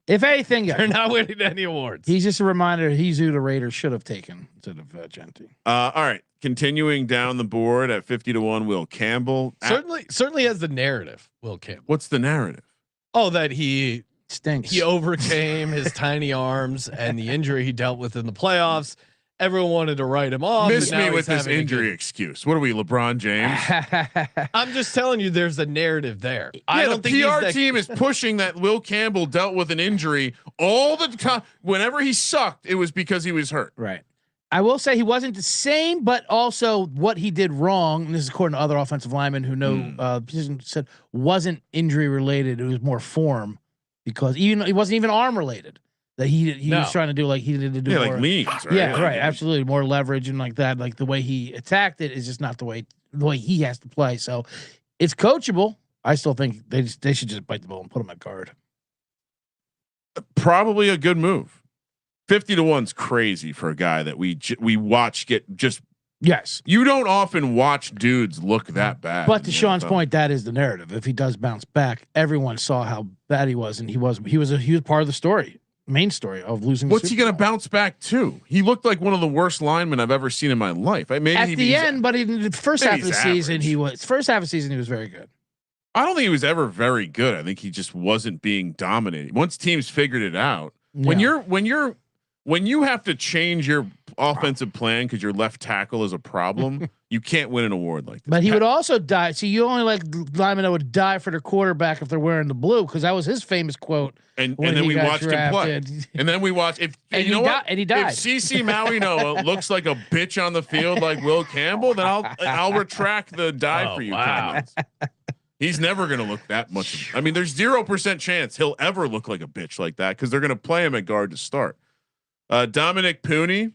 If anything, they're not winning any awards. He's just a reminder. He's who the Raiders should have taken instead of Genty. All right. Continuing down the board at 50 to 1, Will Campbell Certainly has the narrative. Will Campbell. What's the narrative? Oh, that he stinks. He overcame his tiny arms and the injury he dealt with in the playoffs. Everyone wanted to write him off. Miss me with this injury excuse. What are we, LeBron James? I'm just telling you, there's a narrative there. Yeah, I don't think the PR team is pushing that Will Campbell dealt with an injury all the time. Whenever he sucked, it was because he was hurt. Right. I will say he wasn't the same, but also what he did wrong, and this is according to other offensive linemen who know, said wasn't injury related. It was more form because it wasn't even arm related. That he was trying to do like he did to do more, like leans, right? Yeah, right, absolutely, more leverage and like that. Like the way he attacked it is just not the way he has to play. So it's coachable. I still think they should just bite the bullet and put him at guard. Probably a good move. 50 to 1's crazy for a guy that we watch get just. Yes, you don't often watch dudes look that bad. But to Sean's point, that is the narrative. If he does bounce back, everyone saw how bad he was, and he was part of the story. Main story of losing. What's he going to bounce back to? He looked like one of the worst linemen I've ever seen in my life. Maybe at the end, but in the first half of the season, he was very good. I don't think he was ever very good. I think he just wasn't being dominated. Once teams figured it out, when you have to change your offensive plan because your left tackle is a problem, you can't win an award like that. But he would also die. See, you only like linemen that would die for their quarterback if they're wearing the blue, because that was his famous quote. And then we watched him play. And then we watched if and you know what? And he died. If CC Maui Noah looks like a bitch on the field like Will Campbell, then I'll retract the die for you comments. He's never going to look that much. I mean, there's 0% chance he'll ever look like a bitch like that because they're going to play him at guard to start. Dominic Pooney.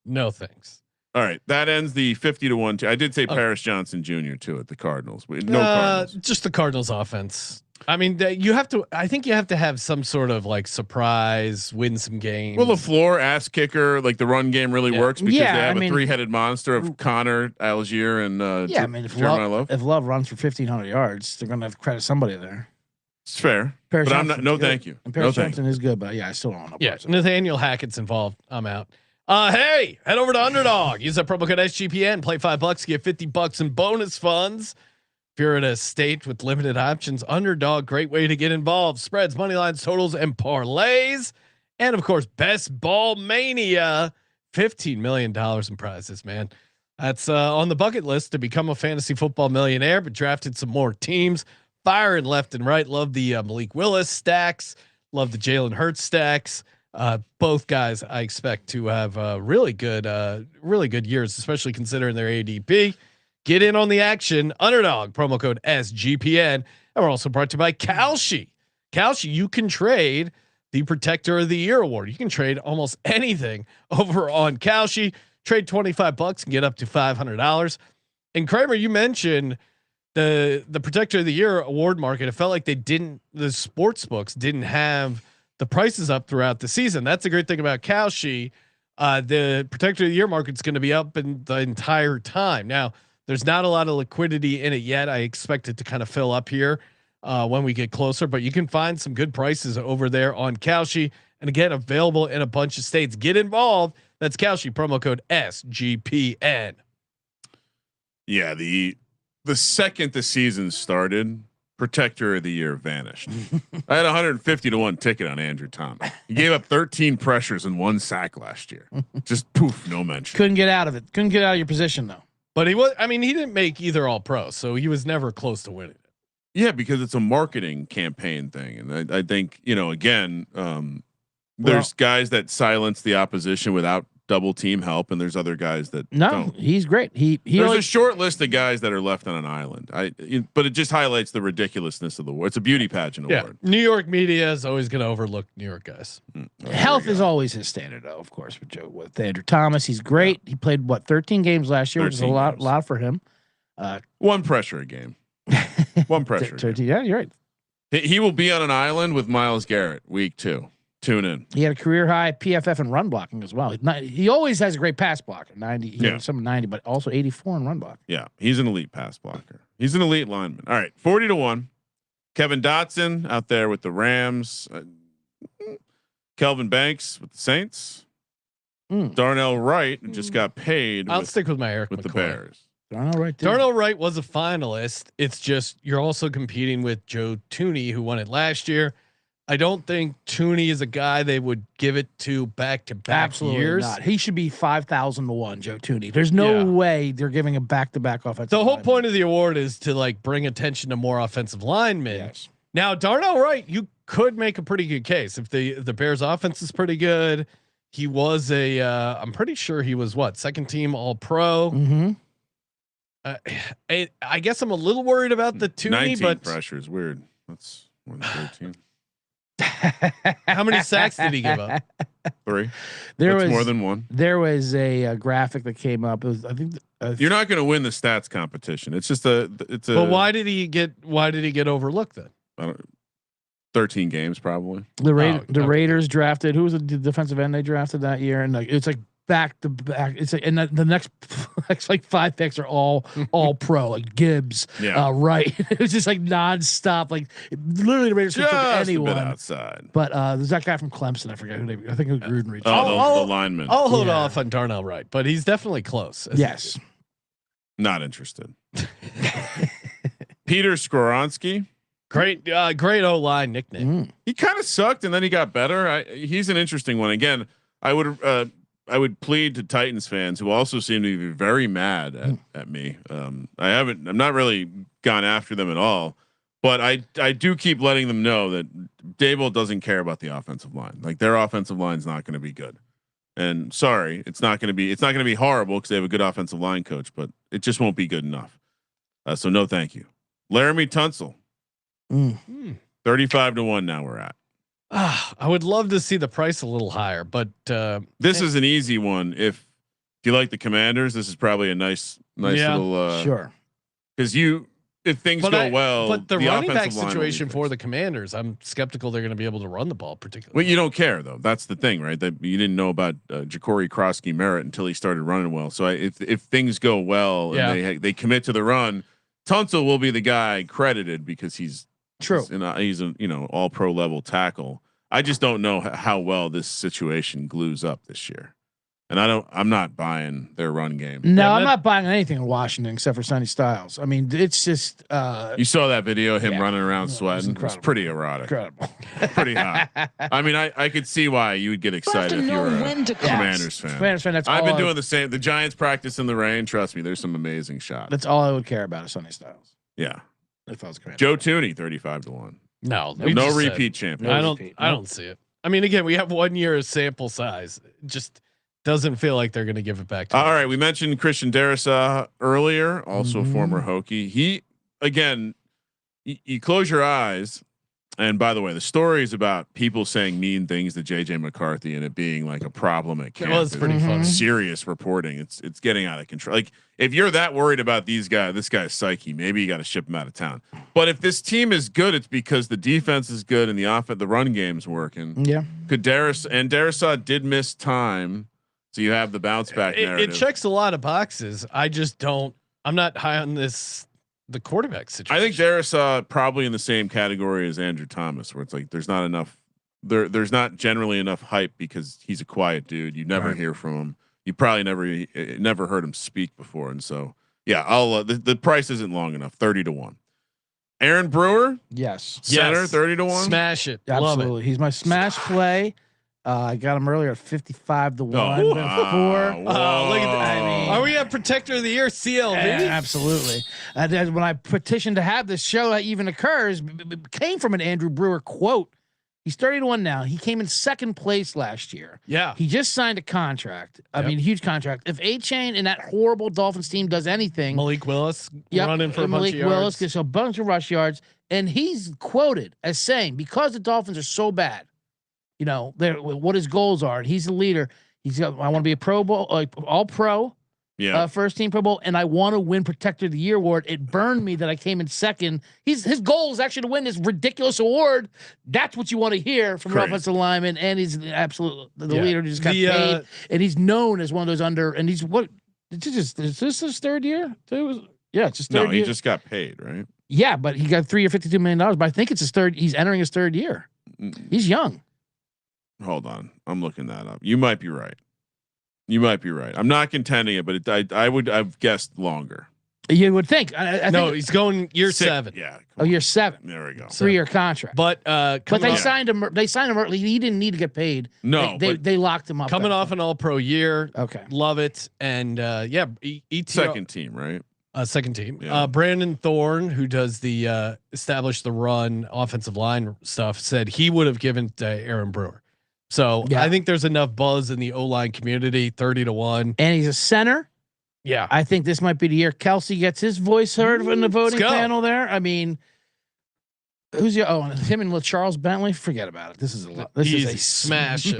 No thanks. All right, that ends the 50 to 1. I did say Paris Johnson Jr. too at the Cardinals. Cardinals. Just the Cardinals offense. I mean, you have to. I think you have to have some sort of like surprise, win some games. Well, the floor ass kicker, like the run game really works because they have a 3-headed monster of Connor, Algier, and I mean, if Love runs for 1,500 yards, they're going to have to credit somebody there. It's fair, but I'm not. No, thank you. And Paris Johnson is good, but I still don't know. Yeah, Nathaniel Hackett's involved. I'm out. Hey, head over to Underdog. Use that promo code SGPN. Play $5, get $50 in bonus funds. If you're in a state with limited options, Underdog, great way to get involved. Spreads, money lines, totals, and parlays, and of course, Best Ball Mania. $15 million in prizes, man. That's on the bucket list to become a fantasy football millionaire. But drafted some more teams, firing left and right. Love the Malik Willis stacks. Love the Jalen Hurts stacks. Both guys I expect to have really good years, especially considering their ADP. Get in on the action. Underdog promo code SGPN. And we're also brought to you by Kalshi. Kalshi, you can trade the Protector of the Year award. You can trade almost anything over on Kalshi. Trade $25 and get up to $500. And Kramer, you mentioned the Protector of the Year award market. It felt like the sports books didn't have the prices up throughout the season. That's a great thing about Kalshi. The Protector of the Year market's going to be up in the entire time. Now, there's not a lot of liquidity in it yet. I expect it to kind of fill up here when we get closer, but you can find some good prices over there on Kalshi. And again, available in a bunch of states. Get involved. That's Kalshi, promo code SGPN. Yeah, the second the season started, Protector of the Year vanished. I had 150 to 1 ticket on Andrew Thomas. He gave up 13 pressures and 1 sack last year. Just poof, no mention. Couldn't get out of it. Couldn't get out of your position though. But he didn't make either all pro, so he was never close to winning it. Yeah, because it's a marketing campaign thing. And I think, again, there's guys that silence the opposition without double team help, and there's other guys that don't. He's great. There's a short list of guys that are left on an island. But it just highlights the ridiculousness of the award. It's a beauty pageant award. New York media is always going to overlook New York guys. Health is always his standard, though. Of course, with Andrew Thomas, he's great. He played 13 games last year, which is a lot for him. 1 pressure a game. 1 pressure. 13, yeah, you're right. He will be on an island with Myles Garrett week 2. Tune in. He had a career high PFF and run blocking as well. He always has a great pass blocker, 90. He had some 90, but also 84 in run block. Yeah, he's an elite pass blocker. He's an elite lineman. All right, 40 to 1. Kevin Dotson out there with the Rams. Kelvin Banks with the Saints. Darnell Wright just got paid. I'll stick with my Erik with McCoy. The Bears. Darnell Wright was a finalist. It's just you're also competing with Joe Thuney, who won it last year. I don't think Thuney is a guy they would give it to back-to-back years. Not. He should be 5,000 to 1, Joe Thuney. There's no way they're giving a back-to-back offensive. The whole point of the award is to bring attention to more offensive linemen. Yes. Now, Darnell Wright, you could make a pretty good case if the Bears offense is pretty good. He was I'm pretty sure he was second team All Pro. Mm-hmm. I guess I'm a little worried about the Thuney, 19 but pressure is weird. That's more than 13. How many sacks did he give up? 3. There was more than 1. There was a graphic that came up. It was, I think you're not going to win the stats competition. It's just it's a. But why did he get overlooked then? 13 games probably. The Raiders drafted, who was the defensive end they drafted that year, and it's back to back. It's and the next 5 picks are all pro, like Gibbs, right. It was just nonstop, literally the Raiders could pick anyone a bit outside. But there's that guy from Clemson. I forget who I think it was Gruden reached. The lineman. I'll hold off on Darnell Wright, but he's definitely close. Yes. Not interested. Peter Skoronski. Great O-line nickname. He kind of sucked and then he got better. He's an interesting one. Again, I would plead to Titans fans who also seem to be very mad at me. I'm not really gone after them at all, but I do keep letting them know that Dable doesn't care about the offensive line. Their offensive line's not going to be good. And sorry, it's not going to be horrible because they have a good offensive line coach, but it just won't be good enough. So no, thank you. Laramie Tunsil. 35 to 1. Now we're at. I would love to see the price a little higher, but this is an easy one. If you like the Commanders, this is probably a nice little sure. Because if things go well, but the running back situation for the Commanders, I'm skeptical they're going to be able to run the ball particularly. Well, you don't care though. That's the thing, right? That you didn't know about Ja'Cory Krosky Merritt until he started running well. So if things go well and they commit to the run, Tunsil will be the guy credited because he's true. He's a all pro level tackle. I just don't know how well this situation glues up this year. And I'm not buying their run game. No, I'm not buying anything in Washington except for Sonny Styles. I mean, it's just, you saw that video of him running around sweating. It was pretty erotic. Incredible. Pretty hot. I mean, I could see why you would get excited if you were a Commanders fan. Commanders fan. I've been doing the same. The Giants practice in the rain. Trust me, there's some amazing shots. That's all I would care about is Sonny Styles. Yeah. If I was a Commanders Joe Thuney, 35 to 1. No repeat champion. I don't see it. I mean, again, we have 1 year of sample size. It just doesn't feel like they're going to give it back to All right. We mentioned Christian Darrisaw earlier, also a former Hokie. He, again, you close your eyes. And by the way, the story is about people saying mean things to JJ McCarthy and it being like a problem at camp. It was pretty funny. Serious reporting. It's getting out of control. Like if you're that worried about this guy's psyche, maybe you got to ship him out of town. But if this team is good, it's because the defense is good and the run game's working. Yeah. Darrisaw did miss time, so you have the bounce back narrative. It checks a lot of boxes. I just don't. I'm not high on the quarterback situation. I think Darrisaw probably in the same category as Andrew Thomas, where it's like there's not enough. There's not generally enough hype because he's a quiet dude. You never hear from him. You probably never heard him speak before, and so yeah, I'll. The price isn't long enough. 30-1. Aaron Brewer, Yes. center, 30-1. Smash it. Absolutely. Love it. He's my smash play. I got him earlier at 55-1. Wow. Before. Oh, look at that. I mean, Are we at Protector of the Year CLV? Absolutely. And then when I petitioned to have this show that even occurs, it came from an Andrew Brewer quote. He's 30-1 now. He came in second place last year. Yeah. He just signed a contract. I mean, huge contract. If A-Chain and that horrible Dolphins team does anything, Malik Willis running for a bunch of yards. Willis gets a bunch of rush yards, and he's quoted as saying, because the Dolphins are so bad, you know, what his goals are, and he's the leader. He's got, I want to be a Pro Bowl, like all pro, first team Pro Bowl, and I want to win Protector of the Year award. It burned me that I came in second. His goal is actually to win this ridiculous award. That's what you want to hear from an offensive lineman, and he's the leader who just got paid, and he's known as one of those under. And he's what? Is this his third year? Yeah, it's his third year. No, he just got paid, right? Yeah, but he got 3 year, $52 million. But I think it's his third. He's entering his third year. He's young. Hold on, I'm looking that up. You might be right. I'm not contending it, but I've guessed longer. You would think. I No, think, he's going year 7. Yeah. Oh, year 7. There we go. 3 year contract. But they signed him. They signed him early. He didn't need to get paid. No, they locked him up. coming off an All-Pro year. Okay. Love it. And ETO, second team, right? second team. Yeah. Brandon Thorne, who does the establish the run offensive line stuff, said he would have given to Aaron Brewer. So I think there's enough buzz in the O-line community. 30-1, and he's a center. Yeah, I think this might be the year Kelsey gets his voice heard in the voting panel. There, I mean, who's your? Oh, and him and Charles Bentley. Forget about it. This is a smash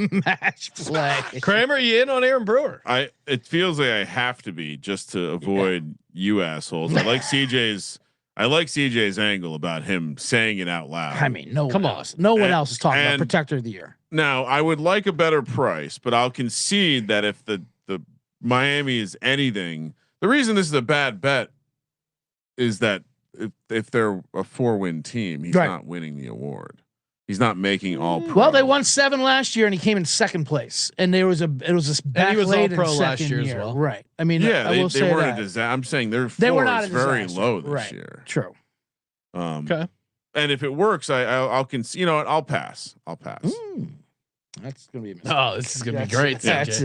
play. Kramer, you in on Aaron Brewer? It feels like I have to be just to avoid you assholes. I like CJ's angle about him saying it out loud. I mean, no one else is talking about Protector of the Year. Now, I would like a better price, but I'll concede that if the Miami is anything, the reason this is a bad bet is that if they're a 4-win team, he's not winning the award. He's not making all pro. Well, they won 7 last year, and he came in second place. And it was this back. And he was all pro last year as well, right? I mean, yeah, I will they say weren't that. a disaster. I'm saying their They were floor not is a very disaster. low this year. True. Okay. And if it works, I'll you know what? I'll pass. That's gonna be. Oh, this is gonna be great. That's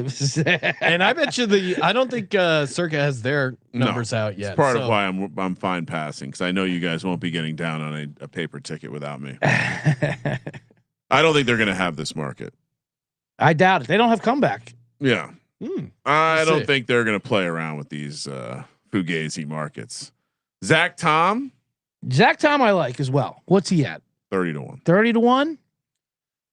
And I bet you I don't think Circa has their numbers out yet. It's part of why I'm fine passing, because I know you guys won't be getting down on a paper ticket without me. I don't think they're going to have this market. I doubt it. They don't have comeback. Yeah. I don't think they're going to play around with these fugazi markets. Zach Tom, I like as well. What's he at? 30-1. 30-1.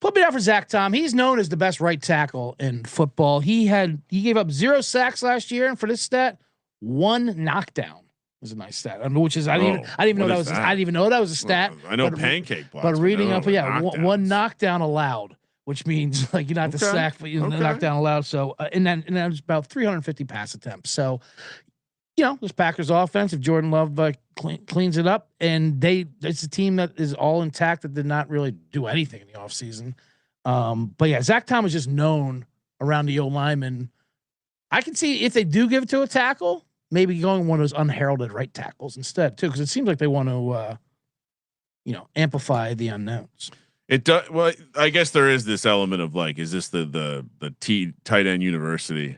Put me down for Zach Tom. He's known as the best right tackle in football. He gave up 0 sacks last year, and for this stat, 1 knockdown was a nice stat. I mean, which is I didn't even know that was a stat. I know pancake blocks, but reading up, one knockdown allowed, which means like you're not the sack, but you knockdown allowed. So and then it's about 350 pass attempts. So you know, this Packers offense, if Jordan Love cleans it up, and it's a team that is all intact, that did not really do anything in the offseason. But yeah, Zach Tom is just known around the O-lineman. I can see if they do give it to a tackle, maybe going one of those unheralded right tackles instead too, because it seems like they want to, amplify the unknowns. It does. Well, I guess there is this element of like, is this the tight end university?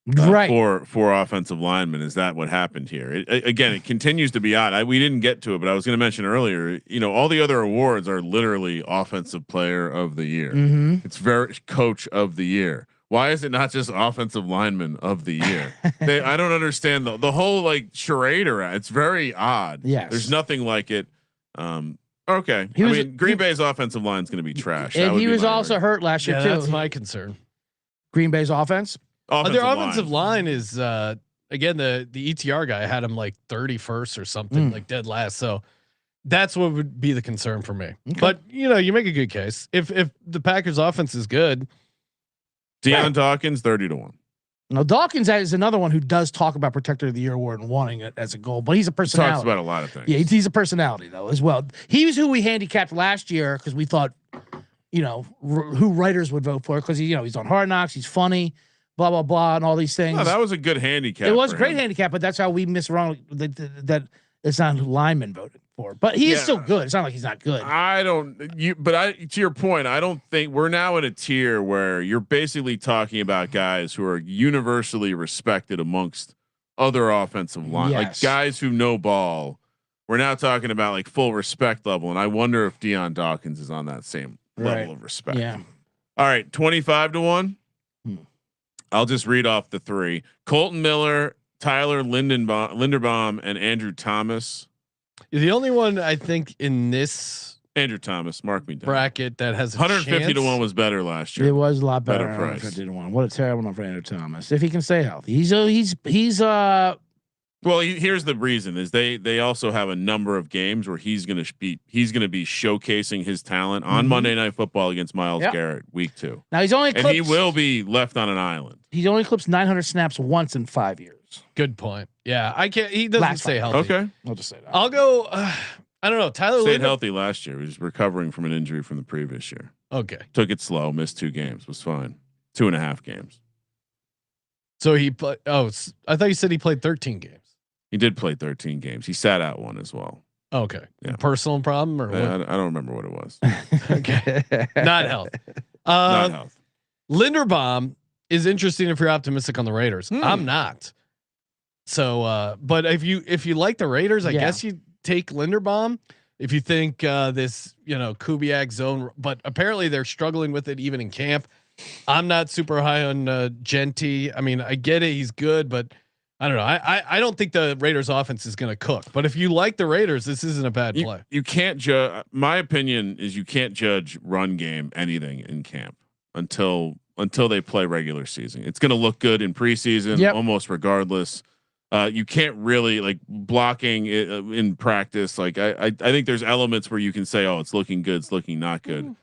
Right. For offensive linemen. Is that what happened here? Again, it continues to be odd. We didn't get to it, but I was going to mention earlier. All the other awards are literally offensive player of the year. Mm-hmm. It's very coach of the year. Why is it not just offensive lineman of the year? I don't understand the whole like charade around. It's very odd. Yes. There's nothing like it. Okay. Green Bay's offensive line is going to be trash. And he was also hurt last year too. That's my concern. Green Bay's offense. Their offensive line is again the ETR guy had him like 31st or something, like dead last. So that's what would be the concern for me. Okay. But you make a good case. If the Packers offense is good. Dion Dawkins 30-1. Now Dawkins is another one who does talk about Protector of the Year award and wanting it as a goal, but he's a personality. Talks about a lot of things. Yeah, he's a personality though as well. He was who we handicapped last year because we thought, who writers would vote for because he's on Hard Knocks, he's funny, blah blah blah, and all these things. No, that was a good handicap. It was a great handicap, but that's how we missed wrong that it's not who lineman voted for. But he is still good. It's not like he's not good. To your point, I don't think we're now in a tier where you're basically talking about guys who are universally respected amongst other offensive line, like guys who know ball. We're now talking about like full respect level, and I wonder if Dion Dawkins is on that same level of respect. Yeah. All right, 25-1. I'll just read off the three: Colton Miller, Tyler Linderbaum, and Andrew Thomas. You're the only one I think in this Andrew Thomas, mark me down. bracket that has 150-1 was better last year. It was a lot better. Price. 150-1. What a terrible one for Andrew Thomas. If he can stay healthy, he's Well, here's the reason: is they also have a number of games where he's going to be showcasing his talent on Monday Night Football against Myles Garrett, week 2. Now he's only and he will be left on an island. He's only clipped 900 snaps once in 5 years. Good point. Yeah, I can't. He doesn't stay healthy. Okay, I'll just say that. I'll go. I don't know. Tyler stayed healthy last year. He was recovering from an injury from the previous year. Okay, took it slow. Missed 2 games. Was fine. 2.5 games. So he played. Oh, I thought you said he played 13 games. He did play 13 games. He sat out 1 as well. Okay. Yeah. Personal problem or what? I don't remember what it was. Okay. Not health. Not health. Linderbaum is interesting if you're optimistic on the Raiders. I'm not. So, but if you like the Raiders, I guess you take Linderbaum. If you think this, Kubiak zone, but apparently they're struggling with it even in camp. I'm not super high on Genty. I mean, I get it. He's good, but I don't know. I don't think the Raiders offense is going to cook, but if you like the Raiders, this isn't a bad play. You can't judge. My opinion is you can't judge run game anything in camp until they play regular season. It's going to look good in preseason, almost regardless. You can't really like blocking it, in practice. Like I think there's elements where you can say, oh, it's looking good. It's looking not good.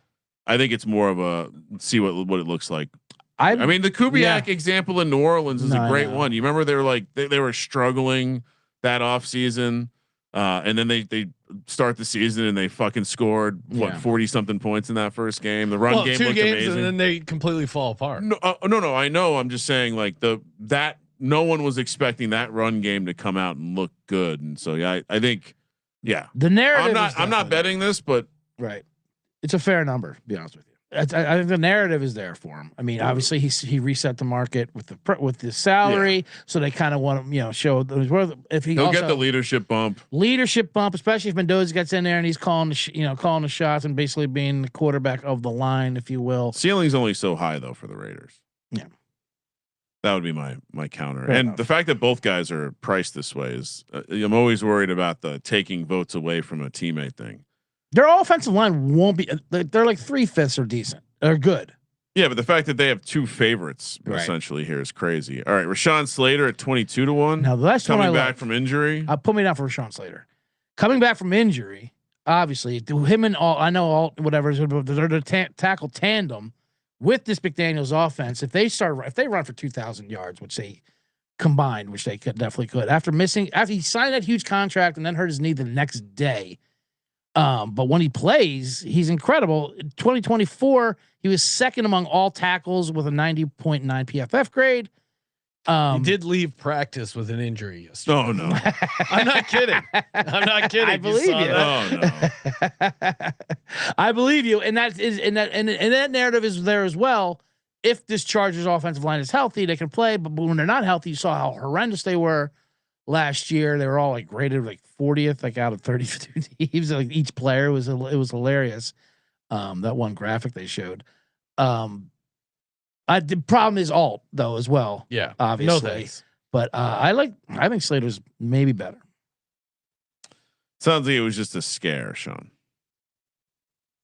I think it's more of a see what it looks like. I mean, the Kubiak example in New Orleans is a great one. You remember they were like they were struggling that off season, and then they start the season and they fucking scored 40 something points in that first game. The run game 2 looked games amazing, and then they completely fall apart. No, I know. I'm just saying like that no one was expecting that run game to come out and look good, and so I think the narrative. I'm not betting this, but it's a fair number. To be honest with you. I think the narrative is there for him. I mean, obviously he reset the market with the salary, so they kind of want to show if he'll get the leadership bump, especially if Mendoza gets in there and he's calling the shots and basically being the quarterback of the line, if you will. Ceiling's only so high though for the Raiders. Yeah, that would be my counter. Fair enough. The fact that both guys are priced this way is I'm always worried about the taking votes away from a teammate thing. Their offensive line won't be. They're like 3/5 are decent. They're good. Yeah, but the fact that they have 2 favorites essentially here is crazy. All right, Rashawn Slater at 22-1. Now that's coming back from injury. Put me down for Rashawn Slater. Coming back from injury, obviously, him and all whatever they're the tackle tandem with this McDaniels offense. If they run for 2,000 yards, which they combined, which they definitely could, after he signed that huge contract and then hurt his knee the next day. But when he plays, he's incredible. In 2024, he was second among all tackles with a 90.9 PFF grade. He did leave practice with an injury yesterday. Oh no. I'm not kidding. I believe you. Oh no. I believe you. And that narrative is there as well. if this Chargers offensive line is healthy, they can play. But when they're not healthy, you saw how horrendous they were last year. They were all like rated like 40th, like out of 32 teams. Like each player it was hilarious. That one graphic they showed. The problem is alt though as well. Yeah, obviously. No thanks. But I think Slater's maybe better. Sounds like it was just a scare, Sean.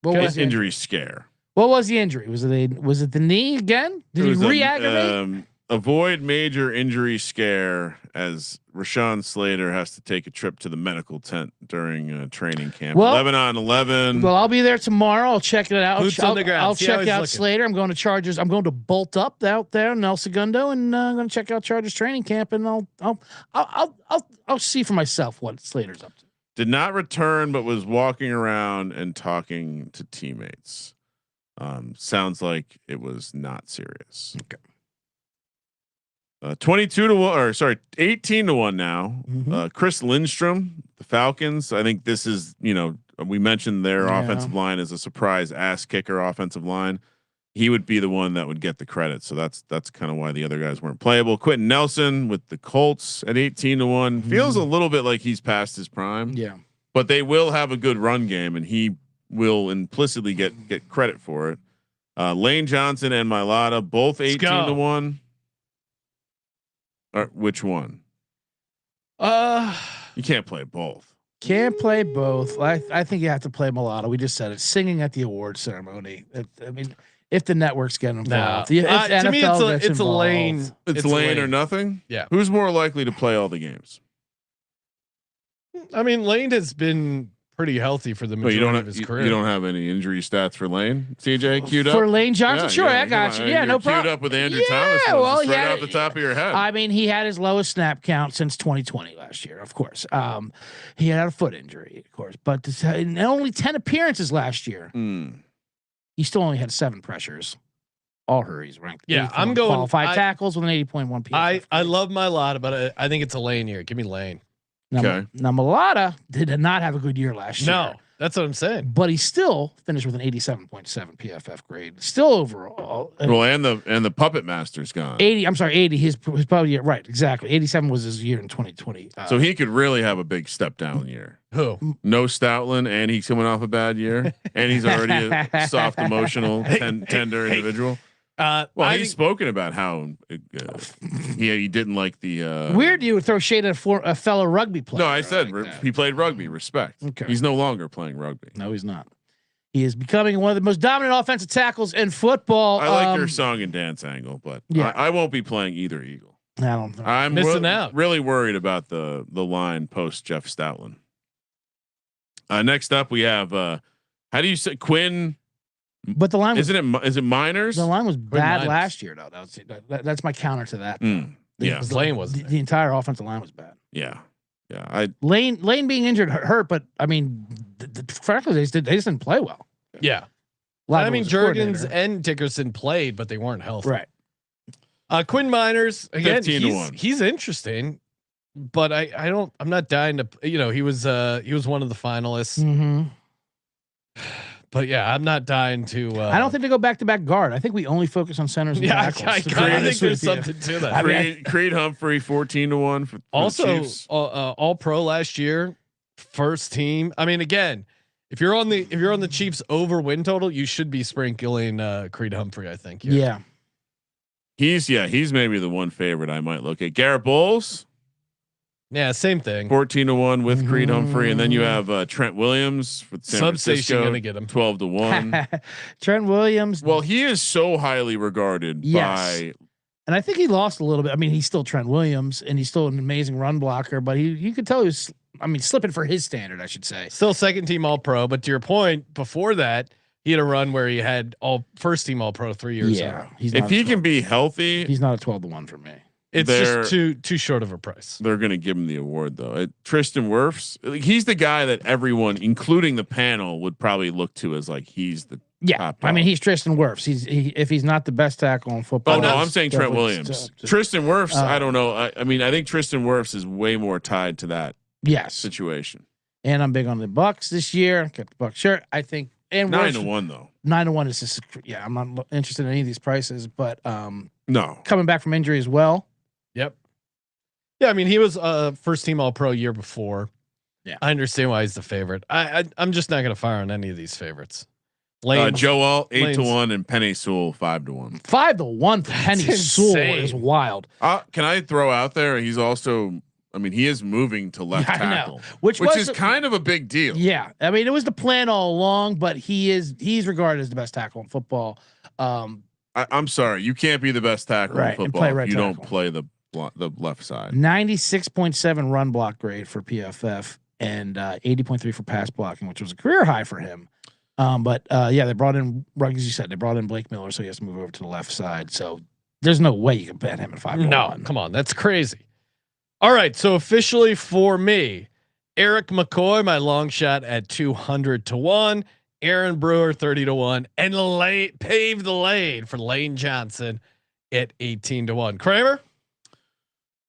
What was Injury scare. What was the injury? Was it the knee again? Did he re-aggravate? Avoid major injury scare as Rashawn Slater has to take a trip to the medical tent during training camp. Well, 11-on-11. Well, I'll be there tomorrow. I'll check it out. Boots on the ground. I'll See how check he's out looking. Slater. I'm going to Chargers. I'm going to bolt up out there in El Segundo, and I'm going to check out Chargers training camp, and I'll see for myself what Slater's up to. Did not return, but was walking around and talking to teammates. Sounds like it was not serious. Okay. 18-1 now. Mm-hmm. Chris Lindstrom, the Falcons. I think this is, we mentioned their offensive line as a surprise ass kicker offensive line. He would be the one that would get the credit. So that's kind of why the other guys weren't playable. Quentin Nelson with the Colts at 18-1 feels a little bit like he's past his prime. Yeah, but they will have a good run game, and he will implicitly get credit for it. Lane Johnson and Mailata both 18-1. Which one? You can't play both. Can't play both. I think you have to play Mulatto. We just said it. Singing at the award ceremony. I mean, if the networks get involved, to me, it's a lane. It's lane or nothing. Yeah. Who's more likely to play all the games? I mean, Lane has been pretty healthy for the majority of his career. You don't have any injury stats for Lane, CJ? Queued up for Lane Johnson. Yeah, sure, yeah, I got you. Yeah, no problem. Queued up with Andrew Yeah, Thomas. well, Straight off the top of your head. I mean, he had his lowest snap count since 2020 last year. Of course, he had a foot injury, of course, but in only 10 appearances last year. He still only had 7 pressures. All hurries ranked. Yeah, I'm going qualified tackles with an 80.1 PFF. I love Mailata, but I think it's a Lane year. Give me Lane. Okay. Now Mailata did not have a good year last year. No, that's what I'm saying. But he still finished with an 87.7 PFF grade. Still overall. Well, and the puppet master's gone. 80. I'm sorry, 80. His probably yeah, right. Exactly. 87 was his year in 2020. So he could really have a big step down year. Who? No Stoutland, and he's coming off a bad year, and he's already a soft, emotional, tender individual. He's spoken about how he didn't like the weird. You would throw shade at a fellow rugby player. No, I said he played rugby. Respect. Okay. He's no longer playing rugby. No, he's not. He is becoming one of the most dominant offensive tackles in football. I like your song and dance angle, but yeah. I won't be playing either Eagle. I don't know. I'm missing out. Really worried about the line post Jeff Stoutland. Next up, we have how do you say Quinn? But the line was, is it Miners? The line was bad last year, though. That's my counter to that. Yeah, Lane was the entire offensive line was bad. Yeah. Lane being injured hurt, but I mean, frankly, they just didn't play well. Yeah, I mean, Jurgens and Dickerson played, but they weren't healthy. Right. Quinn Miners again. 15-1. He's interesting, but I'm not dying to. He was one of the finalists. Mm-hmm. But yeah, I'm not dying to. I don't think they go back to back guard. I think we only focus on centers. And I tackles, think there's something to that. Creed Humphrey 14-1 for also Chiefs. All Pro last year, first team. I mean, again, if you're on the Chiefs over win total, you should be sprinkling Creed Humphrey. I think. Yeah. He's maybe the one favorite I might look at. Garrett Bowles. Yeah, same thing. 14-1 with Creed Humphrey, and then you have Trent Williams for San Francisco. Gonna get him 12-1. Trent Williams. Well, he is so highly regarded by. And I think he lost a little bit. I mean, he's still Trent Williams, and he's still an amazing run blocker. But you could tell he was. I mean, slipping for his standard, I should say. Still second team All Pro, but to your point, before that, he had a run where he had first team All Pro 3 years. Yeah, if he can be healthy, he's not a 12-1 for me. It's just too short of a price. They're going to give him the award though. Tristan Wirfs, he's the guy that everyone, including the panel, would probably look to as like he's the top. I mean, he's Tristan Wirfs. If he's not the best tackle in football. Oh no, I'm saying Trent Williams. Tristan Wirfs, I don't know. I mean, I think Tristan Wirfs is way more tied to that situation. And I'm big on the Bucks this year. Got the Bucks shirt. I think and 9-1 though. 9-1 is just I'm not interested in any of these prices, but No. coming back from injury as well. Yep. Yeah, I mean he was first team All Pro year before. Yeah, I understand why he's the favorite. I'm just not going to fire on any of these favorites. Joel 8-1 and Penei Sewell 5-1. 5-1 for Penei Sewell is wild. Can I throw out there? He's also, I mean, he is moving to left tackle, which is kind of a big deal. Yeah, I mean, it was the plan all along, but he's regarded as the best tackle in football. I'm sorry, you can't be the best tackle in football if you don't play the left side. 96.7 run block grade for PFF and 80.3 for pass blocking, which was a career high for him. But they brought in, as you said, they brought in Blake Miller, so he has to move over to the left side. So there's no way you can bet him at 5-1. No, come on, that's crazy. All right, so officially for me, Erik McCoy, my long shot at 200-1, Aaron Brewer 30-1, and paved the lane for Lane Johnson at 18-1. Kramer,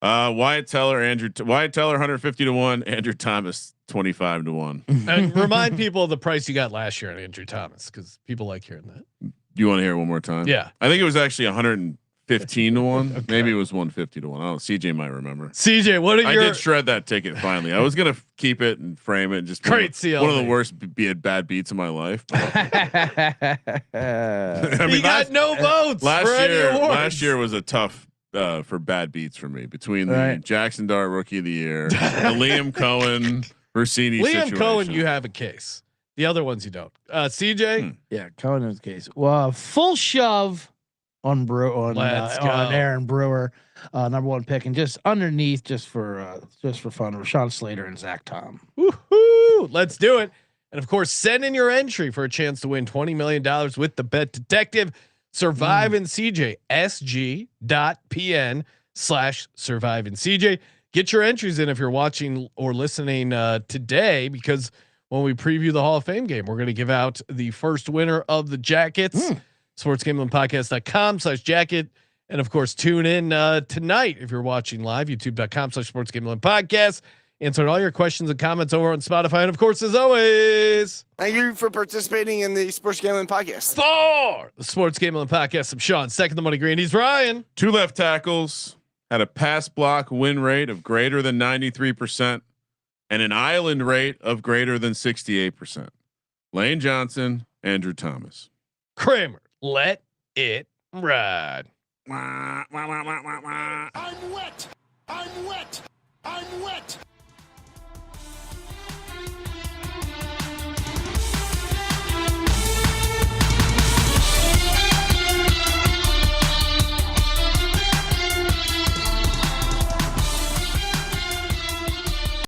Wyatt Teller 150-1, Andrew Thomas 25-1. and remind people of the price you got last year on Andrew Thomas because people like hearing that. You want to hear it one more time? Yeah, I think it was actually 115-1. Okay. Maybe it was 150-1. I don't know. CJ might remember. CJ, what are your? I did shred that ticket finally. I was gonna keep it and frame it. And just great one of the worst bad beats of my life. I mean, he got no votes. Last year was a tough for bad beats for me between the Jackson Dart Rookie of the Year, the Liam Cohen, Rossini situation. Cohen, you have a case. The other ones you don't. CJ, yeah, Cohen is the case. Well, full shove on Aaron Brewer, number 1 pick, and just underneath, just for fun, Rashawn Slater and Zach Tom. Woohoo! Let's do it. And of course, send in your entry for a chance to win $20 million with the Bet Detective. Survive in CJ, sg.pn/survive in CJ. Get your entries in if you're watching or listening today, because when we preview the Hall of Fame game, we're going to give out the first winner of the jackets. sportsgamblingpodcast.com/jacket. And of course, tune in tonight if you're watching live, youtube.com/sportsgamblingpodcast. Answering all your questions and comments over on Spotify. And of course, as always, thank you for participating in the Sports Gambling Podcast. For the Sports Gambling Podcast, I'm Sean. Second the money green. He's Ryan. 2 left tackles, had a pass block win rate of greater than 93% and an island rate of greater than 68%. Lane Johnson, Andrew Thomas. Kramer, let it ride. I'm wet. I'm wet. I'm wet. I'm wet.